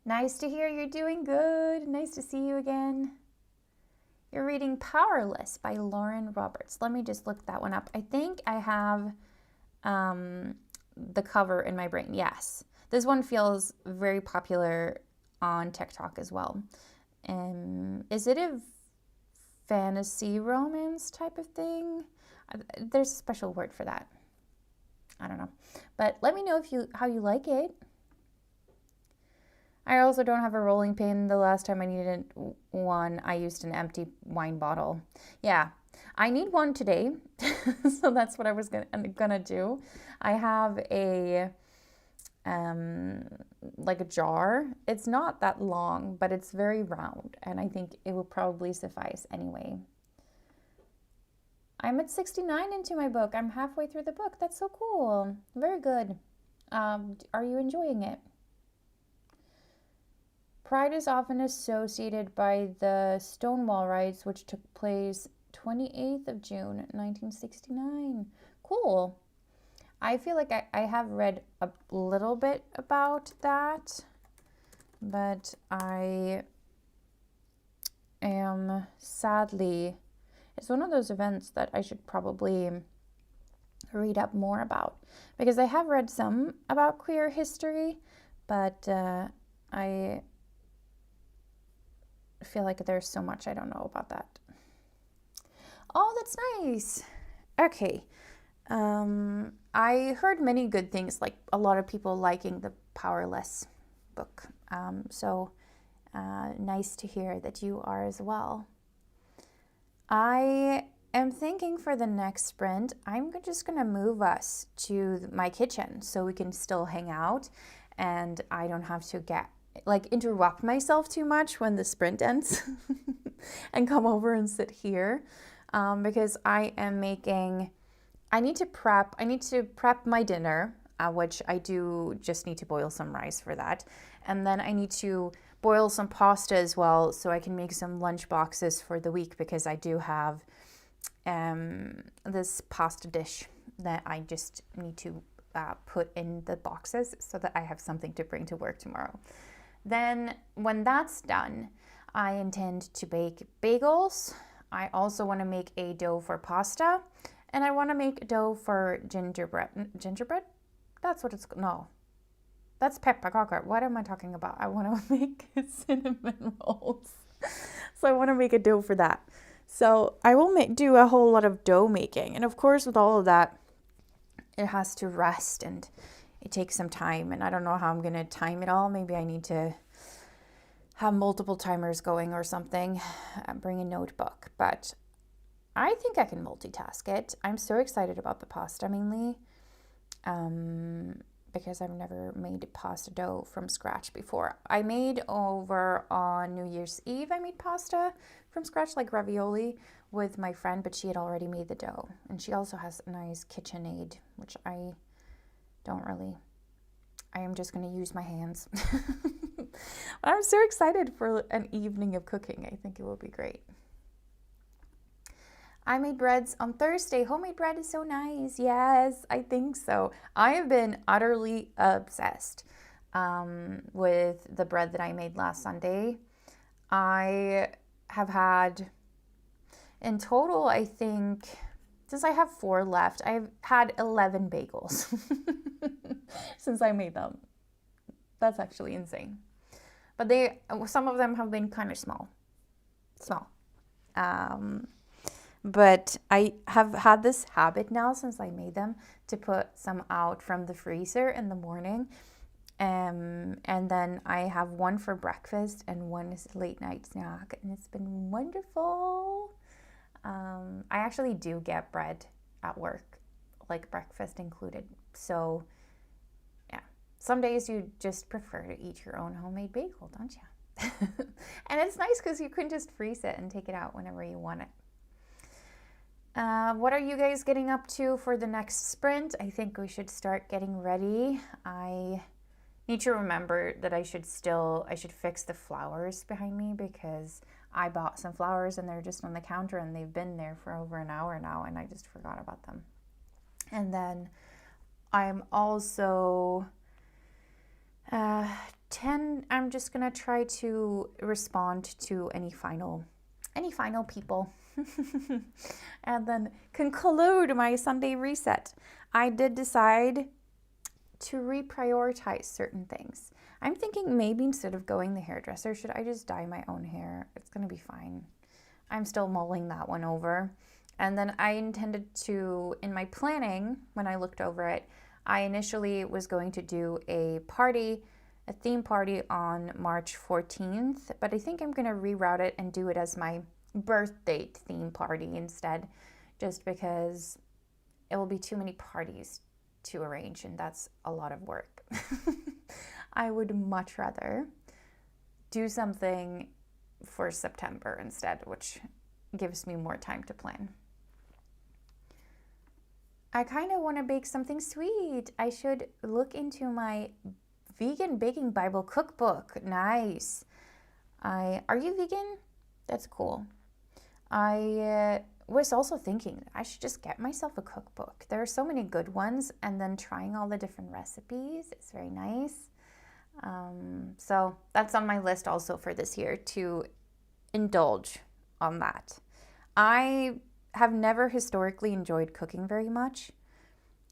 Nice to hear you're doing good. Nice to see you again. You're reading Powerless by Lauren Roberts. Let me just look that one up. I think I have the cover in my brain. Yes. This one feels very popular on TikTok as well. Is it a fantasy romance type of thing? There's a special word for that. I don't know. But let me know how you like it. I also don't have a rolling pin. The last time I needed one, I used an empty wine bottle. Yeah, I need one today. So that's what I was gonna do. I have a like a jar. It's not that long, but it's very round, and I think it will probably suffice anyway. I'm at 69 into my book. I'm halfway through the book. That's so cool. Very good. Are you enjoying it? Pride is often associated by the Stonewall riots, which took place 28th of June, 1969. Cool. I feel like I have read a little bit about that, but I am sadly, it's one of those events that I should probably read up more about, because I have read some about queer history, but I feel like there's so much I don't know about that. Oh, that's nice. Okay. I heard many good things, like a lot of people liking the Powerless book. So nice to hear that you are as well. I am thinking for the next sprint, I'm just going to move us to my kitchen so we can still hang out and I don't have to interrupt myself too much when the sprint ends and come over and sit here, because I need to prep my dinner, which I do just need to boil some rice for that. And then I need to boil some pasta as well so I can make some lunch boxes for the week, because I do have this pasta dish that I just need to put in the boxes so that I have something to bring to work tomorrow. Then when that's done, I intend to bake bagels. I also want to make a dough for pasta, and I want to make dough for gingerbread. Gingerbread? That's what it's... No. That's pepperkakor. What am I talking about? I want to make cinnamon rolls. So I want to make a dough for that. So I will do a whole lot of dough making. And of course, with all of that, it has to rest and it takes some time. And I don't know how I'm going to time it all. Maybe I need to have multiple timers going or something. Bring a notebook. But I think I can multitask it. I'm so excited about the pasta mainly. Because I've never made pasta dough from scratch before. I made over on New Year's Eve, I made pasta from scratch, like ravioli, with my friend, but she had already made the dough. And she also has a nice KitchenAid, which I am just going to use my hands. But I'm so excited for an evening of cooking. I think it will be great. I made breads on Thursday. Homemade bread is so nice. Yes, I think so. I have been utterly obsessed with the bread that I made last Sunday. I have had, in total, I think, since I have 4 left, I've had 11 bagels since I made them. That's actually insane. But some of them have been kind of small. But I have had this habit now since I made them to put some out from the freezer in the morning. And then I have one for breakfast and one is a late night snack. And it's been wonderful. I actually do get bread at work, like breakfast included. So yeah, some days you just prefer to eat your own homemade bagel, don't you? And it's nice because you can just freeze it and take it out whenever you want it. What are you guys getting up to for the next sprint? I think we should start getting ready. I need to remember that I should fix the flowers behind me, because I bought some flowers and they're just on the counter and they've been there for over an hour now and I just forgot about them. And then I'm also 10, I'm just gonna try to respond to any final people and then conclude my Sunday reset. I did decide to reprioritize certain things. I'm thinking maybe instead of going the hairdresser, should I just dye my own hair? It's gonna be fine. I'm still mulling that one over. And then I intended to, in my planning, when I looked over it, I initially was going to do a theme party on March 14th, but I think I'm gonna reroute it and do it as my birthday theme party instead, just because it will be too many parties to arrange and that's a lot of work. I would much rather do something for September instead, which gives me more time to plan. I kind of want to bake something sweet. I should look into my vegan baking Bible cookbook. Nice. Are you vegan? That's cool. I was also thinking I should just get myself a cookbook. There are so many good ones, and then trying all the different recipes is very nice. So that's on my list also for this year, to indulge on that. I have never historically enjoyed cooking very much,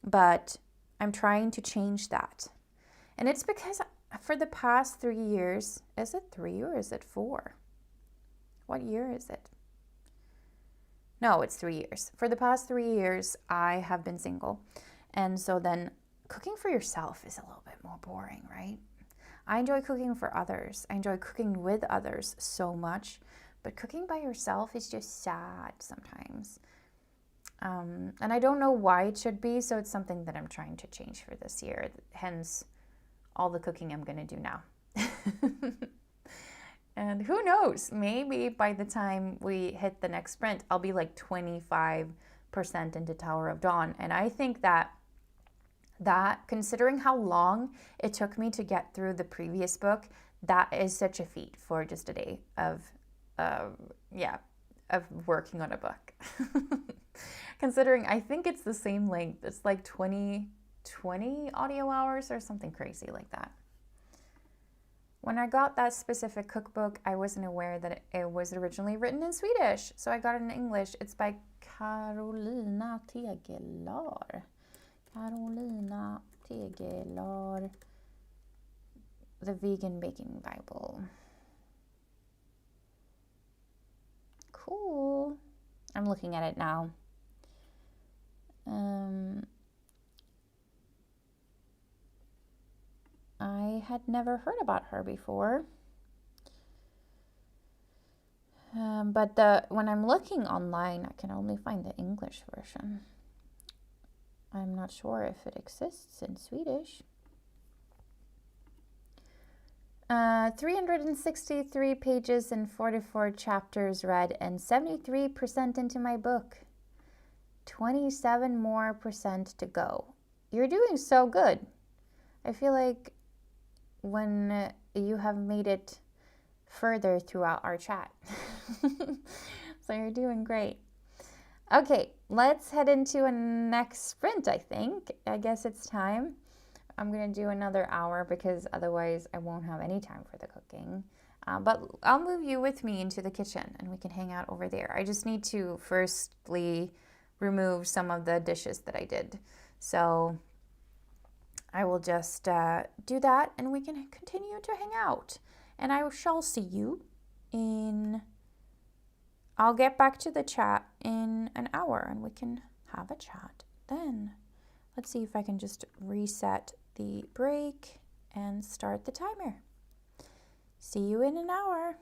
but I'm trying to change that. And it's because for the past 3 years, is it 3 or is it 4? What year is it? No, it's 3 years. For the past 3 years, I have been single. And so then cooking for yourself is a little bit more boring, right? I enjoy cooking for others. I enjoy cooking with others so much. But cooking by yourself is just sad sometimes. And I don't know why it should be, so it's something that I'm trying to change for this year. Hence, all the cooking I'm going to do now. And who knows, maybe by the time we hit the next sprint, I'll be like 25% into Tower of Dawn. And I think that considering how long it took me to get through the previous book, that is such a feat for just a day of working on a book. Considering I think it's the same length, it's like 20 audio hours or something crazy like that. When I got that specific cookbook, I wasn't aware that it was originally written in Swedish, so I got it in English. It's by Carolina Tegelar. Carolina Tegelar, The Vegan Baking Bible. Cool. I'm looking at it now. I had never heard about her before. But when I'm looking online, I can only find the English version. I'm not sure if it exists in Swedish. 363 pages and 44 chapters read, and 73% into my book. 27% more to go. You're doing so good. I feel like when you have made it further throughout our chat. So you're doing great. Okay, let's head into a next sprint, I think. I guess it's time. I'm going to do another hour because otherwise I won't have any time for the cooking. But I'll move you with me into the kitchen and we can hang out over there. I just need to firstly remove some of the dishes that I did. So I will just do that and we can continue to hang out. And I shall see you in... I'll get back to the chat in an hour and we can have a chat then. Let's see if I can just reset the break and start the timer. See you in an hour.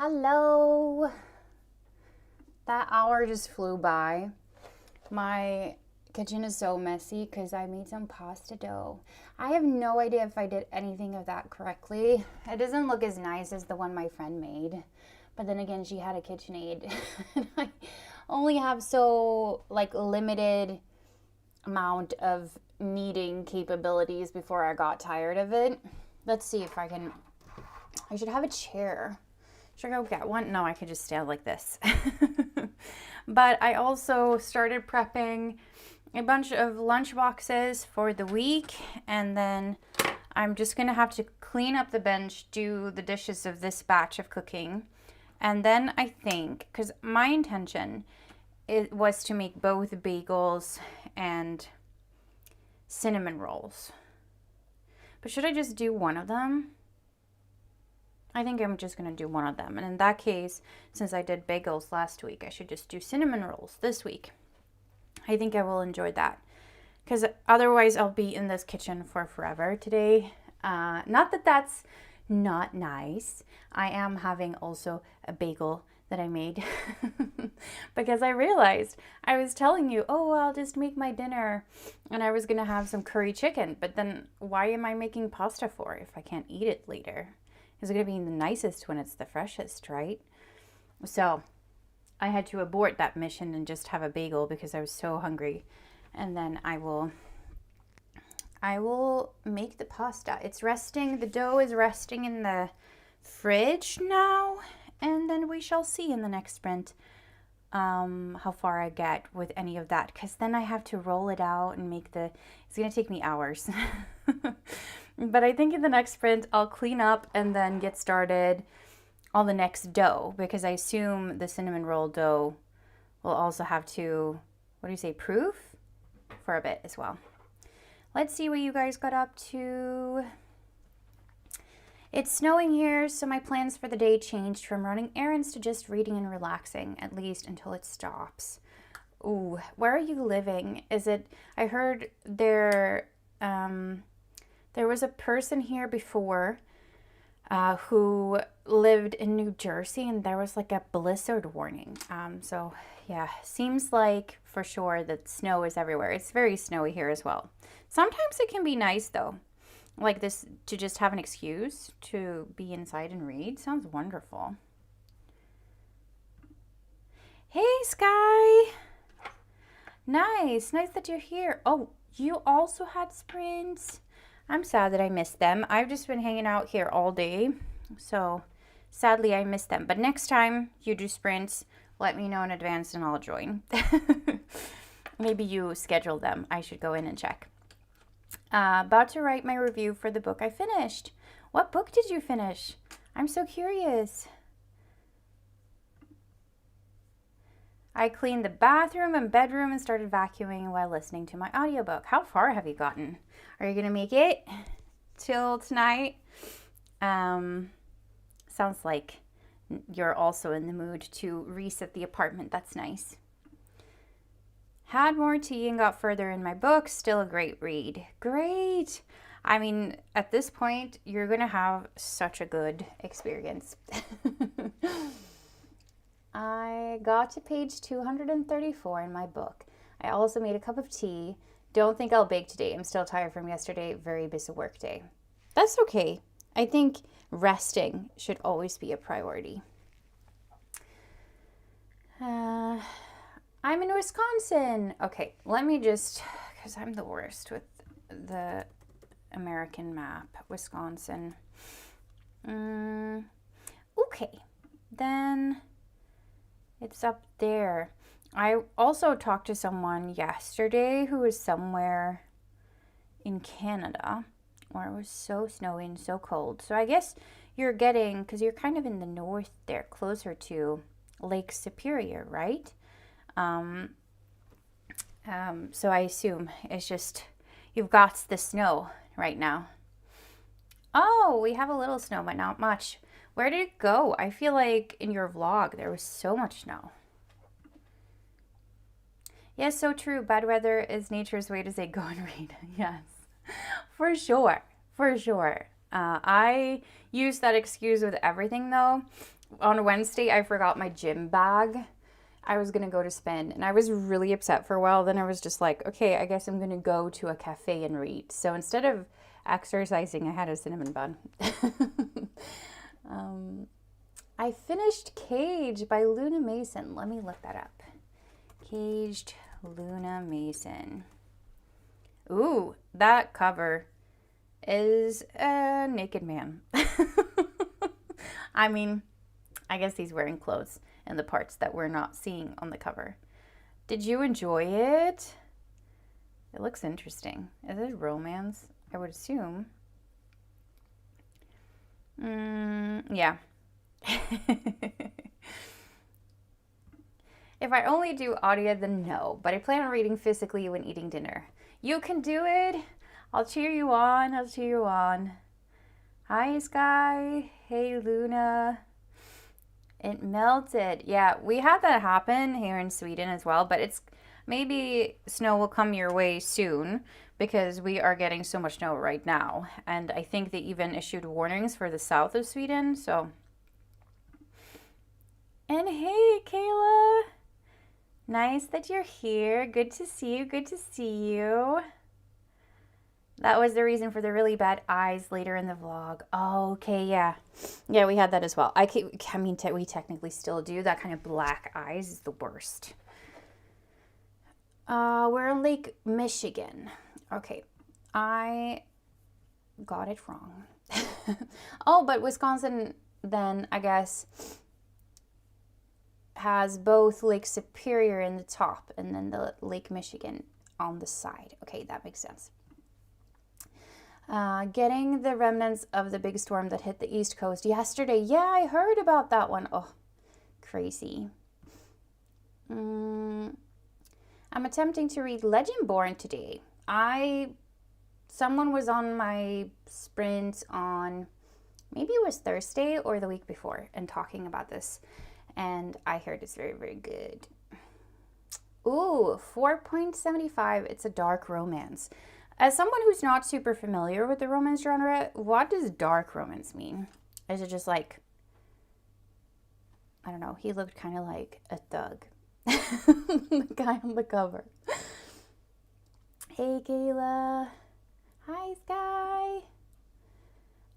Hello. That hour just flew by. My kitchen is so messy because I made some pasta dough. I have no idea if I did anything of that correctly. It doesn't look as nice as the one my friend made. But then again, she had a KitchenAid. And I only have so limited amount of kneading capabilities before I got tired of it. Let's see if I should have a chair. Should I go get one? No, I could just stand like this. But I also started prepping a bunch of lunch boxes for the week, and then I'm just gonna have to clean up the bench, do the dishes of this batch of cooking, and then I think, because my intention was to make both bagels and cinnamon rolls. But should I just do one of them? I think I'm just going to do one of them. And in that case, since I did bagels last week, I should just do cinnamon rolls this week. I think I will enjoy that. Because otherwise, I'll be in this kitchen for forever today. Not that that's not nice. I am having also a bagel that I made. Because I realized, I was telling you, oh, I'll just make my dinner. And I was going to have some curry chicken. But then why am I making pasta for if I can't eat it later? It's going to be the nicest when it's the freshest, right? So I had to abort that mission and just have a bagel because I was so hungry. And then I will make the pasta. It's resting. The dough is resting in the fridge now. And then we shall see in the next sprint how far I get with any of that. Because then I have to roll it out and it's going to take me hours. But I think in the next sprint, I'll clean up and then get started on the next dough, because I assume the cinnamon roll dough will also have to, proof for a bit as well. Let's see what you guys got up to. It's snowing here, so my plans for the day changed from running errands to just reading and relaxing, at least until it stops. Ooh, where are you living? I heard there was a person here before who lived in New Jersey, and there was like a blizzard warning. So yeah, seems like for sure that snow is everywhere. It's very snowy here as well. Sometimes it can be nice though, like this, to just have an excuse to be inside and read. Sounds wonderful. Hey, Sky. Nice that you're here. Oh, you also had sprints. I'm sad that I missed them. I've just been hanging out here all day, so sadly I missed them. But next time you do sprints, let me know in advance and I'll join. Maybe you schedule them. I should go in and check. About to write my review for the book I finished. What book did you finish? I'm so curious. I cleaned the bathroom and bedroom and started vacuuming while listening to my audiobook. How far have you gotten? Are you going to make it till tonight? Sounds like you're also in the mood to reset the apartment. That's nice. Had more tea and got further in my book. Still a great read. Great. I mean, at this point, you're going to have such a good experience. I got to page 234 in my book. I also made a cup of tea. Don't think I'll bake today. I'm still tired from yesterday. Very busy work day. That's okay. I think resting should always be a priority. I'm in Wisconsin. Okay, let me just, because I'm the worst with the American map. Wisconsin. Okay, then it's up there. I also talked to someone yesterday who was somewhere in Canada where it was so snowy and so cold. So I guess you're getting, because you're kind of in the north there, closer to Lake Superior, right? So I assume it's just, you've got the snow right now. Oh, we have a little snow, but not much. Where did it go? I feel like in your vlog there was so much snow. Yes, so true. Bad weather is nature's way to say go and read. Yes, for sure. For sure. I use that excuse with everything though. on Wednesday, I forgot my gym bag. I was going to go to spin, and I was really upset for a while. Then I was just like, okay, I guess I'm going to go to a cafe and read. So instead of exercising, I had a cinnamon bun. I finished Cage by Luna Mason. Let me look that up. Caged, Luna Mason. Ooh, that cover is a naked man. I mean, I guess he's wearing clothes in the parts that we're not seeing on the cover. Did you enjoy it? It looks interesting. Is it romance? I would assume. Yeah. If I only do audio, then no. But I plan on reading physically when eating dinner. You can do it. I'll cheer you on. I'll cheer you on. Hi, Sky. Hey, Luna. It melted. Yeah, we had that happen here in Sweden as well, but it's maybe snow will come your way soon because we are getting so much snow right now. And I think they even issued warnings for the south of Sweden, so. And hey, Kayla. Nice that you're here. Good to see you. Good to see you. That was the reason for the really bad eyes later in the vlog. Oh, okay, yeah. Yeah, we had that as well. We technically still do. That kind of black eyes is the worst. We're in Lake Michigan. Okay, I got it wrong. Oh, but Wisconsin then, I guess, has both Lake Superior in the top and then the Lake Michigan on the side. Okay, that makes sense. Getting the remnants of the big storm that hit the East Coast yesterday. Yeah, I heard about that one. Oh, crazy. I'm attempting to read Legendborn today. Someone was on my sprint on, maybe it was Thursday or the week before, and talking about this. And I heard it's very, very good. Ooh, 4.75. It's a dark romance. As someone who's not super familiar with the romance genre, what does dark romance mean? Is it just like, I don't know, he looked kind of like a thug. The guy on the cover. Hey, Kayla. Hi, Sky.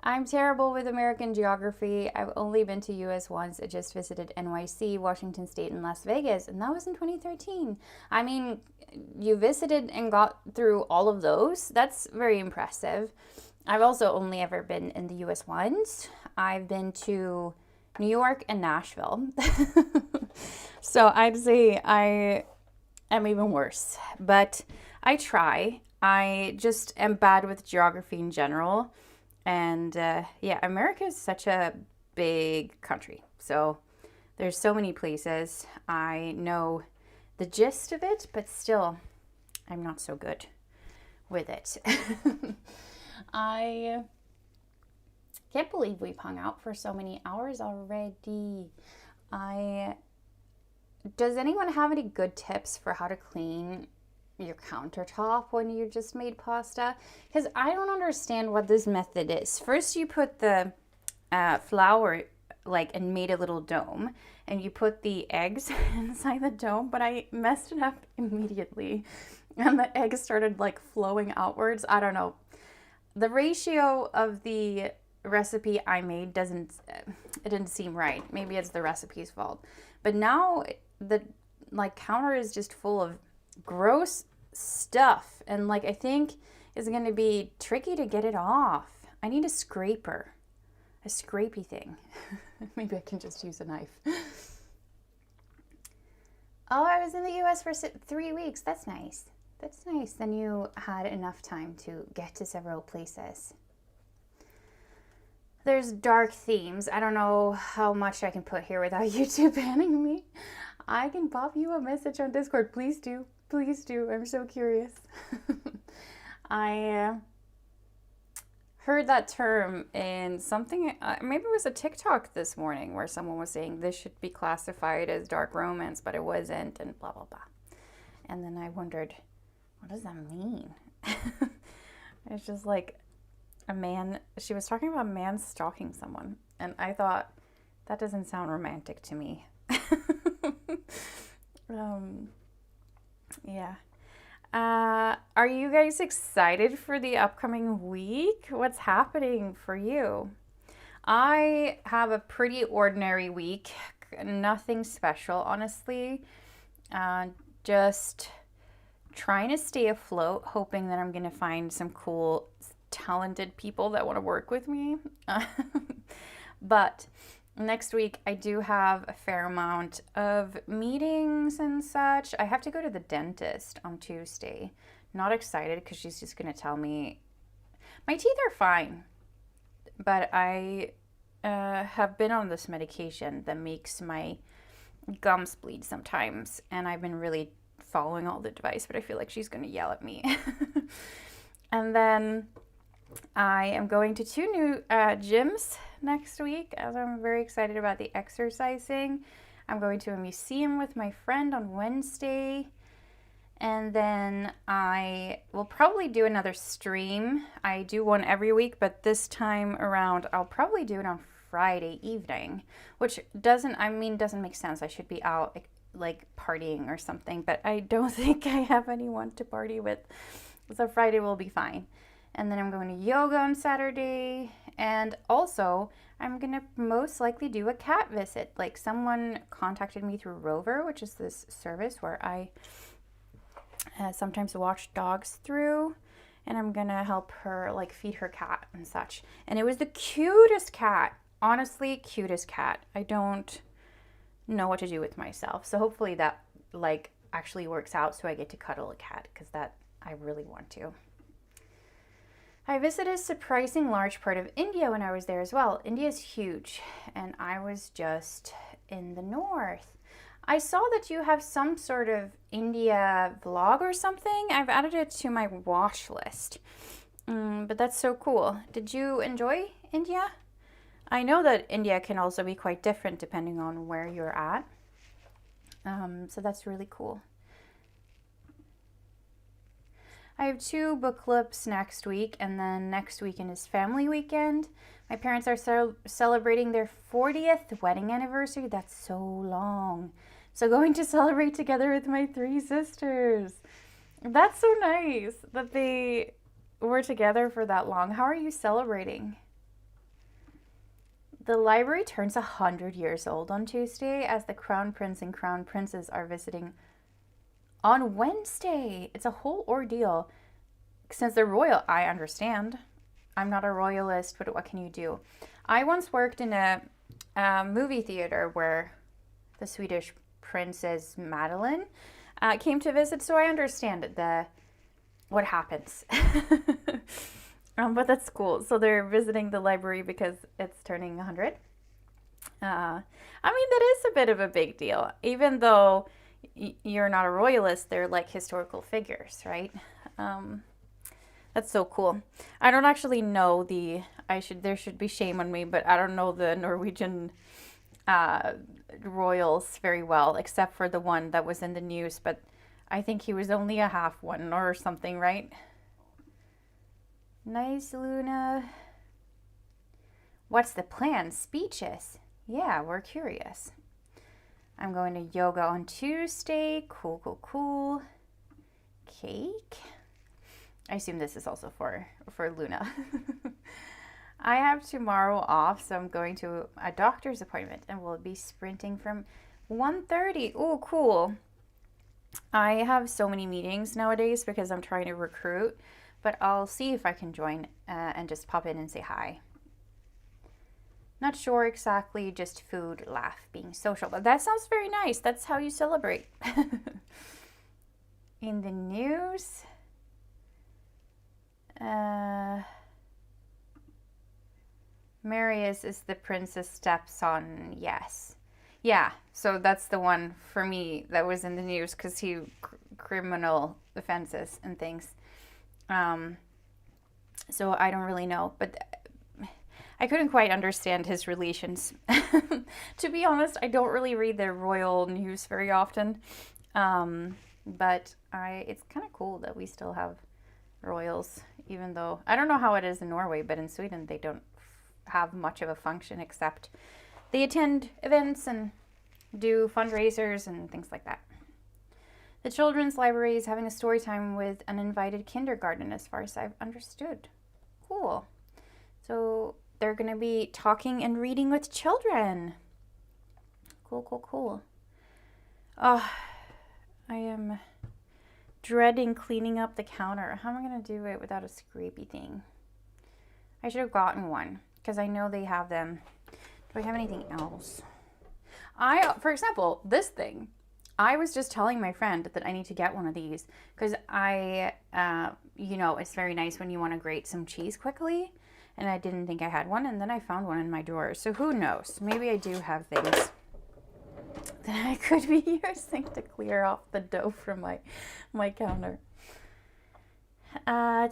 I'm terrible with American geography. I've only been to US once. I just visited NYC, Washington State, and Las Vegas, and that was in 2013. I mean, you visited and got through all of those. That's very impressive. I've also only ever been in the US once. I've been to New York and Nashville. So I'd say I am even worse, but I try. I just am bad with geography in general. And yeah, America is such a big country. So there's so many places. I know the gist of it, but still, I'm not so good with it. I can't believe we've hung out for so many hours already. Does anyone have any good tips for how to clean your countertop when you just made pasta? Because I don't understand what this method is. First you put the flour and made a little dome, and you put the eggs inside the dome, but I messed it up immediately and the eggs started flowing outwards. I don't know, the ratio of the recipe I made it didn't seem right. Maybe it's the recipe's fault, but now the counter is just full of gross stuff, and I think it's going to be tricky to get it off. I need a scraper, a scrapey thing. Maybe I can just use a knife. Oh, I was in the US for 3 weeks. That's nice. That's nice. Then you had enough time to get to several places. There's dark themes. I don't know how much I can put here without YouTube banning me. I can pop you a message on Discord. Please do. Please do. I'm so curious. I heard that term in something, maybe it was a TikTok this morning where someone was saying this should be classified as dark romance, but it wasn't, and blah, blah, blah. And then I wondered, what does that mean? It's just a man, she was talking about a man stalking someone. And I thought, That doesn't sound romantic to me. um, yeah. Are you guys excited for the upcoming week? What's happening for you? I have a pretty ordinary week. Nothing special, honestly. Just trying to stay afloat, hoping that I'm going to find some cool, talented people that want to work with me. But next week, I do have a fair amount of meetings and such. I have to go to the dentist on Tuesday. Not excited because she's just going to tell me my teeth are fine, but I have been on this medication that makes my gums bleed sometimes, and I've been really following all the advice, but I feel like she's going to yell at me. And then I am going to 2 new gyms next week, as I'm very excited about the exercising. I'm going to a museum with my friend on Wednesday. And then I will probably do another stream. I do one every week, but this time around I'll probably do it on Friday evening, which doesn't make sense. I should be out like partying or something, but I don't think I have anyone to party with. So Friday will be fine. And then I'm going to yoga on Saturday. And also, I'm going to most likely do a cat visit. Like, someone contacted me through Rover, which is this service where I sometimes watch dogs through. And I'm going to help her, like, feed her cat and such. And it was the cutest cat. Honestly, cutest cat. I don't know what to do with myself. So hopefully that, like, actually works out so I get to cuddle a cat, because that I really want to. I visited a surprising large part of India when I was there as well. India is huge, and I was just in the north. I saw that you have some sort of India vlog or something. I've added it to my watch list, but that's so cool. Did you enjoy India? I know that India can also be quite different depending on where you're at, so that's really cool. I have 2 book clubs next week, and then next weekend is family weekend. My parents are celebrating their 40th wedding anniversary. That's so long. So going to celebrate together with my 3 sisters. That's so nice that they were together for that long. How are you celebrating? The library turns 100 years old on Tuesday, as the Crown Prince and Crown Princess are visiting on Wednesday. It's a whole ordeal. Since they're royal, I understand. I'm not a royalist, but what can you do? I once worked in a movie theater where the Swedish Princess Madeline came to visit, so I understand what happens. But that's cool. So they're visiting the library because it's turning 100. That is a bit of a big deal, even though you're not a royalist. They're like historical figures, right? That's so cool. I don't actually know there should be shame on me, but I don't know the Norwegian royals very well, except for the one that was in the news, but I think he was only a half one or something, right? Nice, Luna. What's the plan? Speeches. Yeah, we're curious. I'm going to yoga on Tuesday. Cool, cool, cool. Cake. I assume this is also for Luna. I have tomorrow off, so I'm going to a doctor's appointment and we'll be sprinting from 1:30. Oh, cool. I have so many meetings nowadays because I'm trying to recruit, but I'll see if I can join and just pop in and say hi. Not sure exactly, just food, laugh, being social. But that sounds very nice. That's how you celebrate. In the news, Marius is the princess stepson. Yes. Yeah, so that's the one for me that was in the news because he criminal offenses and things. So I don't really know, but I couldn't quite understand his relations. To be honest, I don't really read the royal news very often. But it's kind of cool that we still have royals, even though I don't know how it is in Norway, but in Sweden they don't have much of a function except they attend events and do fundraisers and things like that. The children's library is having a story time with an invited kindergarten, as far as I've understood. Cool. So they're going to be talking and reading with children. Cool. Oh, I am dreading cleaning up the counter. How am I going to do it without a scrapey thing? I should have gotten one because I know they have them. Do I have anything else? For example, this thing. I was just telling my friend that I need to get one of these because it's very nice when you want to grate some cheese quickly. And I didn't think I had one, and then I found one in my drawer. So who knows? Maybe I do have things that I could be using to clear off the dough from my counter.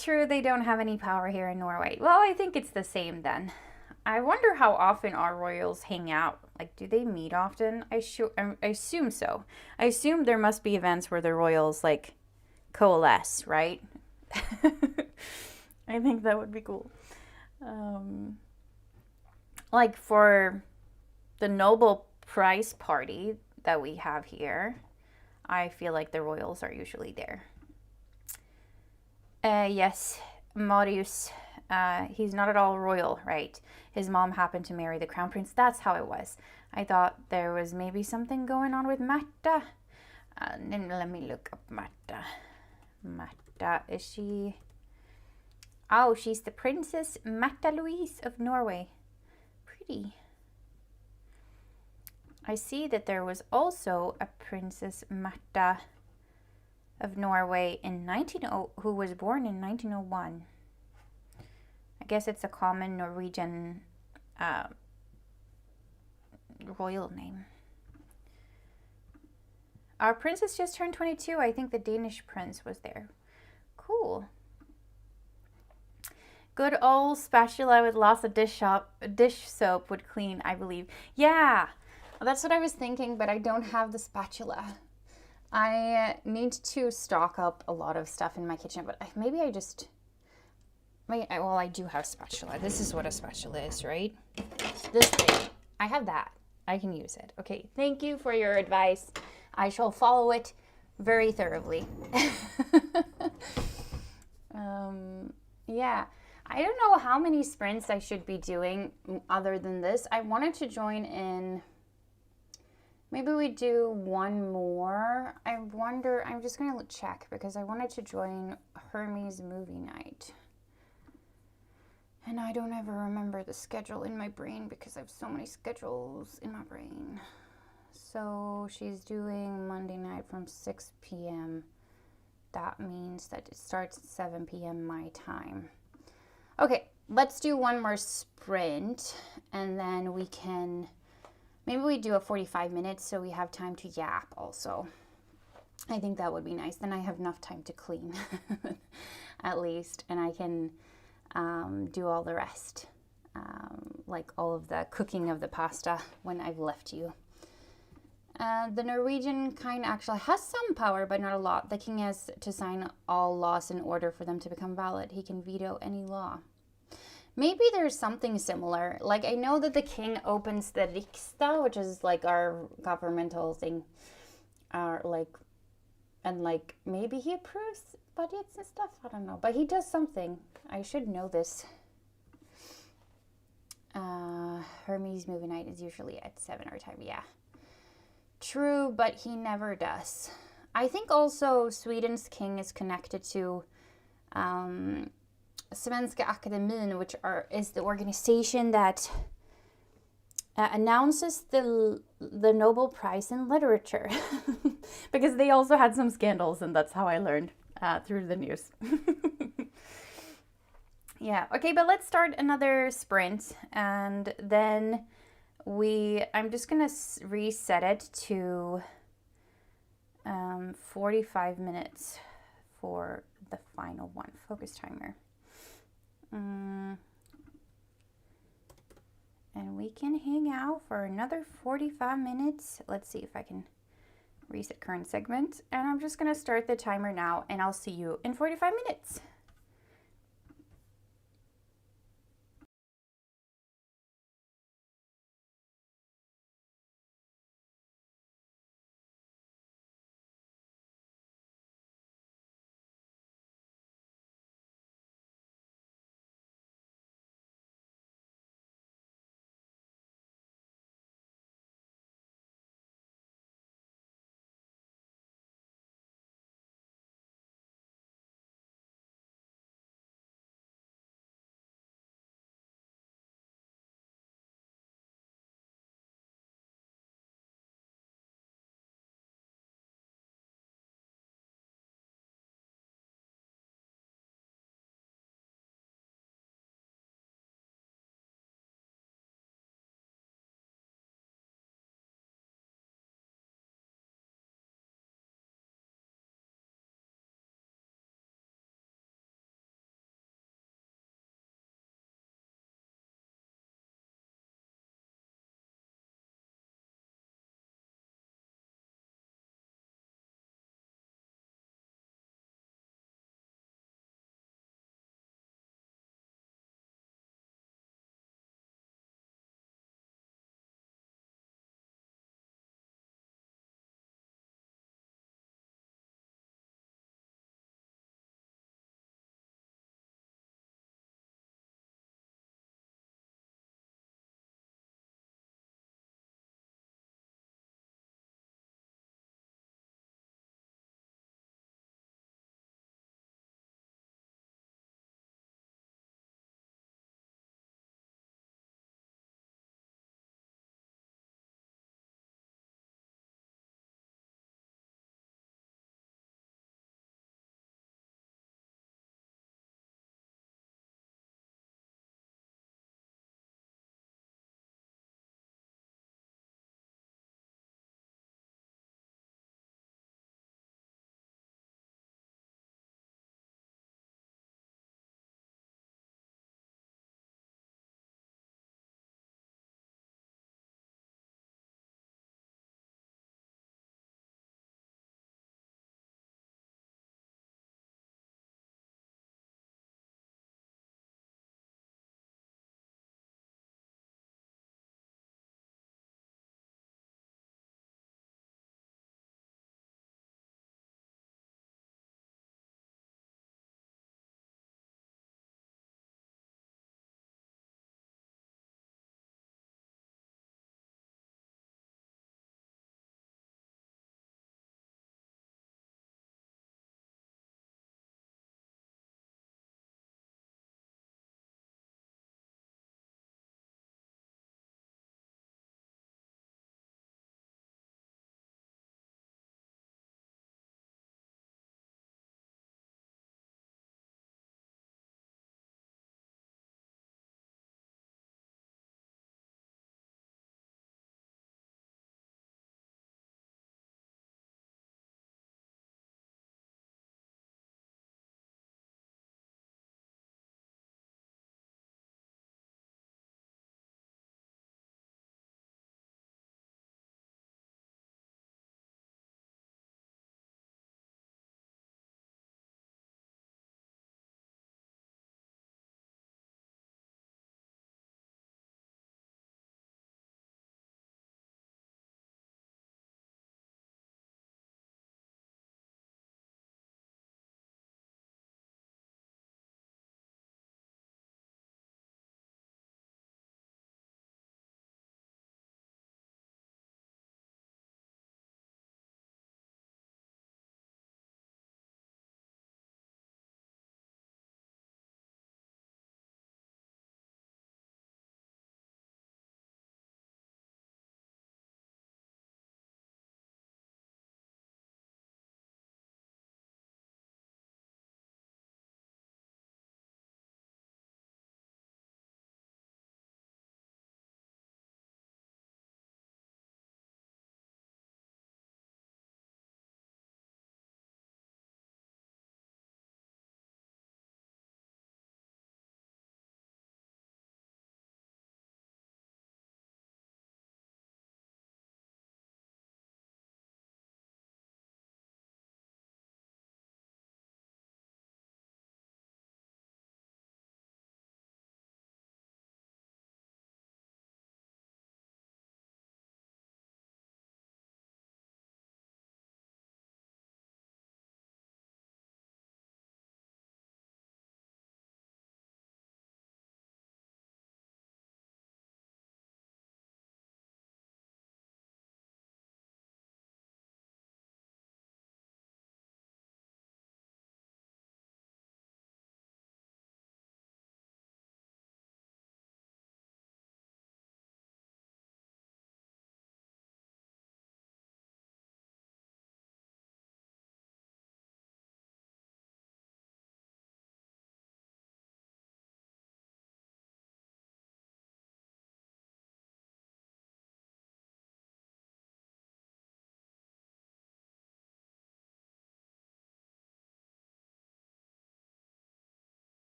True, they don't have any power here in Norway. Well, I think it's the same then. I wonder how often our royals hang out. Like, do they meet often? I assume so. I assume there must be events where the royals, like, coalesce, right? I think that would be cool. Like for the Nobel Prize party that we have here, I feel like the royals are usually there. Yes, Marius, he's not at all royal, right? His mom happened to marry the crown prince. That's how it was. I thought there was maybe something going on with Märta. Let me look up Märta. Märta, is she... Oh, she's the Princess Märtha Louise of Norway. Pretty. I see that there was also a Princess Märtha of Norway who was born in 1901. I guess it's a common Norwegian royal name. Our princess just turned 22. I think the Danish prince was there. Cool. Good old spatula with lots of dish soap would clean, I believe. Yeah, that's what I was thinking, but I don't have the spatula. I need to stock up a lot of stuff in my kitchen, but maybe I do have spatula. This is what a spatula is, right? This thing. I have that. I can use it. Okay, thank you for your advice. I shall follow it very thoroughly. Yeah. I don't know how many sprints I should be doing other than this. I wanted to join in. Maybe we do one more. I wonder, I'm just going to check because I wanted to join Hermes movie night. And I don't ever remember the schedule in my brain because I have so many schedules in my brain. So she's doing Monday night from 6 p.m. That means that it starts at 7 p.m. my time. Okay, let's do one more sprint and then maybe we do a 45 minutes so we have time to yap also. I think that would be nice. Then I have enough time to clean at least, and I can do all the rest, like all of the cooking of the pasta when I've left you. The Norwegian kind actually has some power, but not a lot. The king has to sign all laws in order for them to become valid. He can veto any law. Maybe there's something similar. Like, I know that the king opens the Riksdag, which is like our governmental thing. Maybe he approves budgets and stuff. I don't know. But he does something. I should know this. Hermes movie night is usually at 7 our time. Yeah. True, but he never does. I think also Sweden's king is connected to Svenska Akademin, which is the organization that announces the Nobel Prize in Literature. Because they also had some scandals, and that's how I learned through the news. Yeah, okay, but let's start another sprint, and then I'm just going to reset it to 45 minutes for the final one. Focus timer. And we can hang out for another 45 minutes. Let's see if I can reset current segment. And I'm just going to start the timer now, and I'll see you in 45 minutes.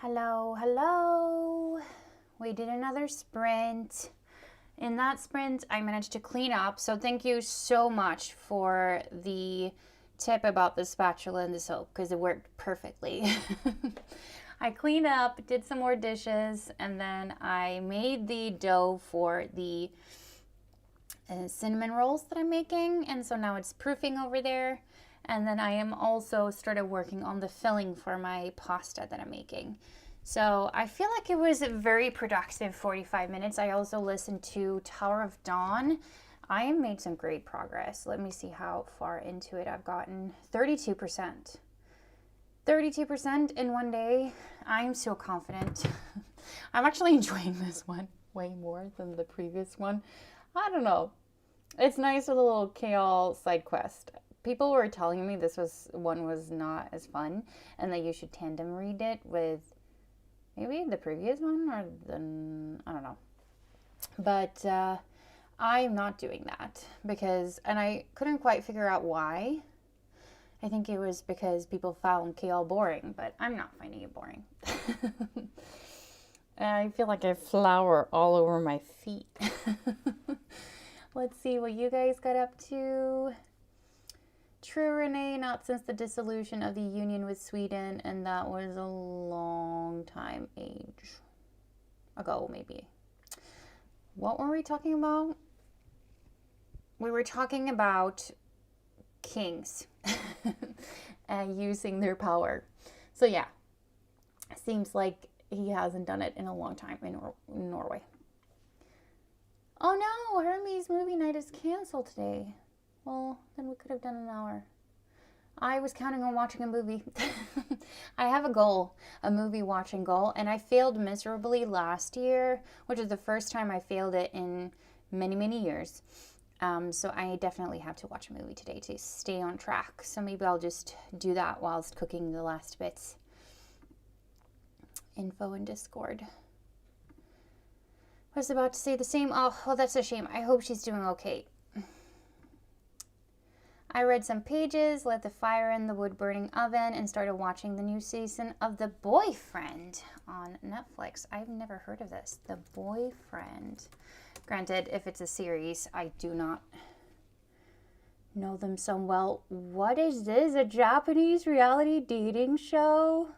Hello, hello. We did another sprint. In that sprint, I managed to clean up. So thank you so much for the tip about the spatula and the soap because it worked perfectly. I cleaned up, did some more dishes, and then I made the dough for the cinnamon rolls that I'm making. And so now it's proofing over there. And then I am also started working on the filling for my pasta that I'm making. So I feel like it was a very productive 45 minutes. I also listened to Tower of Dawn. I made some great progress. Let me see how far into it I've gotten. 32%. 32% in one day. I'm so confident. I'm actually enjoying this one way more than the previous one. I don't know. It's nice with a little Kale side quest. People were telling me this one was not as fun and that you should tandem read it with maybe the previous one or I don't know. But I'm not doing that and I couldn't quite figure out why. I think it was because people found Kale boring, but I'm not finding it boring. I feel like I have flour all over my feet. Let's see what you guys got up to. True, Renee, not since the dissolution of the union with Sweden, and that was a long time ago, maybe. What were we talking about? We were talking about kings and using their power. So yeah, seems like he hasn't done it in a long time in Norway. Oh no, Hermes movie night is canceled today. Well, then we could have done an hour. I was counting on watching a movie. I have a goal, a movie watching goal, and I failed miserably last year, which is the first time I failed it in many, many years. So I definitely have to watch a movie today to stay on track. So maybe I'll just do that whilst cooking the last bits. Info in Discord. I was about to say the same. Oh, well, that's a shame. I hope she's doing okay. I read some pages, lit the fire in the wood-burning oven, and started watching the new season of The Boyfriend on Netflix. I've never heard of this. The Boyfriend. Granted, if it's a series, I do not know them so well. What is this? A Japanese reality dating show?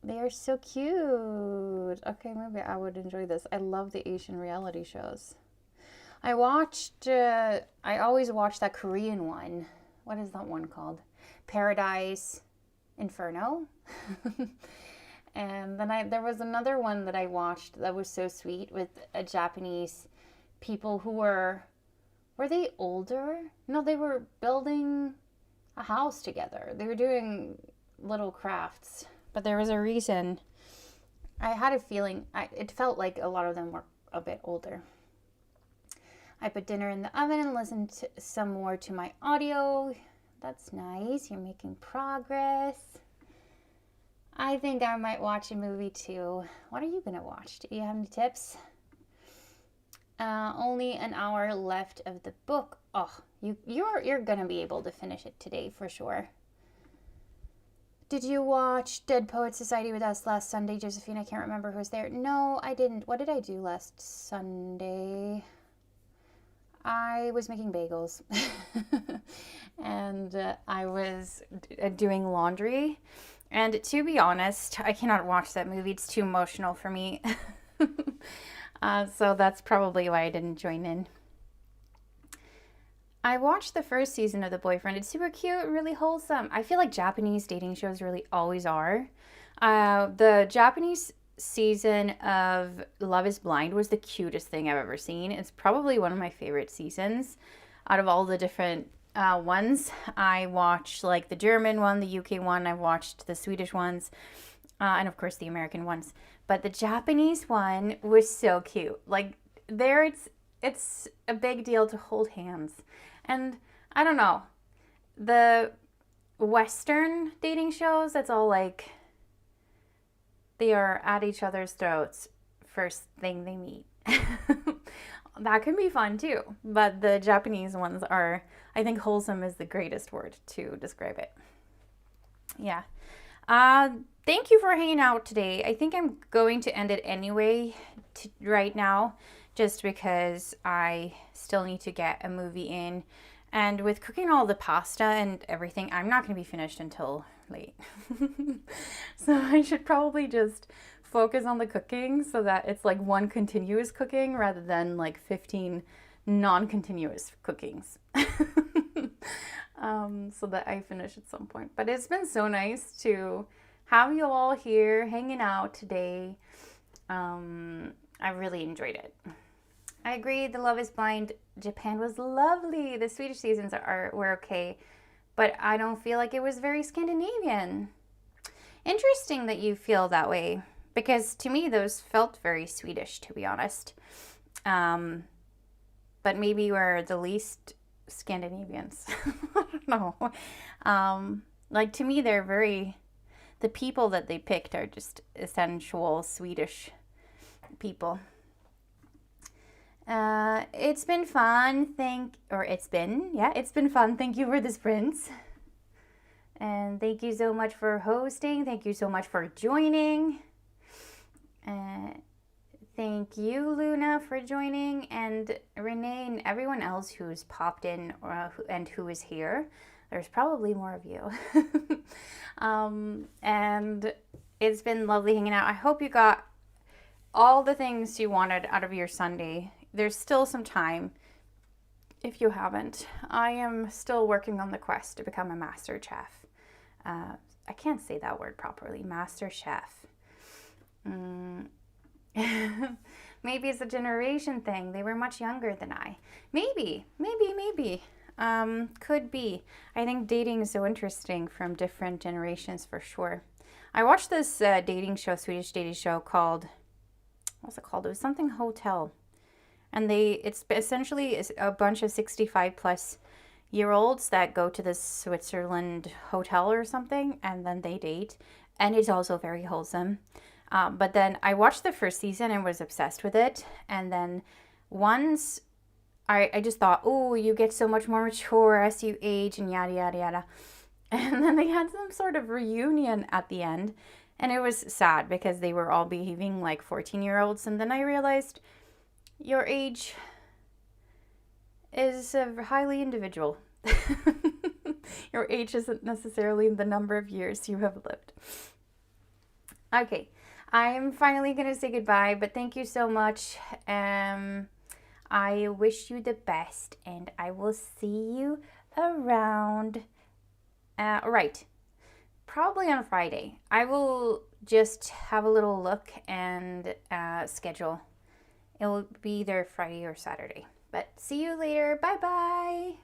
They are so cute. Okay, maybe I would enjoy this. I love the Asian reality shows. I always watch that Korean one. What is that one called? Paradise Inferno? And then there was another one that I watched that was so sweet with a Japanese people who were they older? No, they were building a house together. They were doing little crafts. But there was a reason. I had a feeling, it felt like a lot of them were a bit older. I put dinner in the oven and listened some more to my audio. That's nice. You're making progress. I think I might watch a movie too. What are you going to watch? Do you have any tips? Only an hour left of the book. Oh, you're going to be able to finish it today for sure. Did you watch Dead Poets Society with us last Sunday, Josephine? I can't remember who was there. No, I didn't. What did I do last Sunday? I was making bagels and I was doing laundry. And to be honest, I cannot watch that movie. It's too emotional for me. So that's probably why I didn't join in. I watched the first season of The Boyfriend. It's super cute, really wholesome. I feel like Japanese dating shows really always are. The Japanese season of Love is Blind was the cutest thing I've ever seen. It's probably one of my favorite seasons out of all the different ones. I watched like the German one, the UK one. I've watched the Swedish ones, and of course the American ones. But the Japanese one was so cute. Like there, it's a big deal to hold hands. And I don't know, the Western dating shows, that's all like they are at each other's throats first thing they meet. That can be fun too. But the Japanese ones are, I think wholesome is the greatest word to describe it. Yeah. Thank you for hanging out today. I think I'm going to end it anyway right now, just because I still need to get a movie in. And with cooking all the pasta and everything, I'm not going to be finished until late. So I should probably just focus on the cooking so that it's like one continuous cooking rather than like 15 non-continuous cookings. So that I finish at some point. But it's been so nice to have you all here hanging out today. I really enjoyed it. I agree, the Love is Blind Japan was lovely. The Swedish seasons were okay, but I don't feel like it was very Scandinavian. Interesting that you feel that way, because to me those felt very Swedish, to be honest. But maybe we're the least Scandinavians. I don't know. Like to me, the people that they picked are just essential Swedish people. It's been fun. It's been fun. Thank you for the sprints. And thank you so much for hosting. Thank you so much for joining. Thank you, Luna, for joining, and Renee and everyone else who's popped in and who is here. There's probably more of you. And it's been lovely hanging out. I hope you got all the things you wanted out of your Sunday. There's still some time if you haven't. I am still working on the quest to become a master chef. I can't say that word properly. Master chef. Maybe it's a generation thing. They were much younger than I. Maybe. Could be. I think dating is so interesting from different generations for sure. I watched this Swedish dating show called, what's it called? It was something hotel. And it's essentially a bunch of 65 plus year olds that go to this Switzerland hotel or something, and then they date. And it's also very wholesome. But then I watched the first season and was obsessed with it. And then once I just thought, oh, you get so much more mature as you age and yada, yada, yada. And then they had some sort of reunion at the end. And it was sad because they were all behaving like 14-year-olds. And then I realized your age is highly individual. Your age isn't necessarily the number of years you have lived. Okay, I'm finally going to say goodbye, but thank you so much. I wish you the best, and I will see you around. Right, probably on Friday. I will just have a little look and schedule. It will be either Friday or Saturday. But see you later. Bye-bye.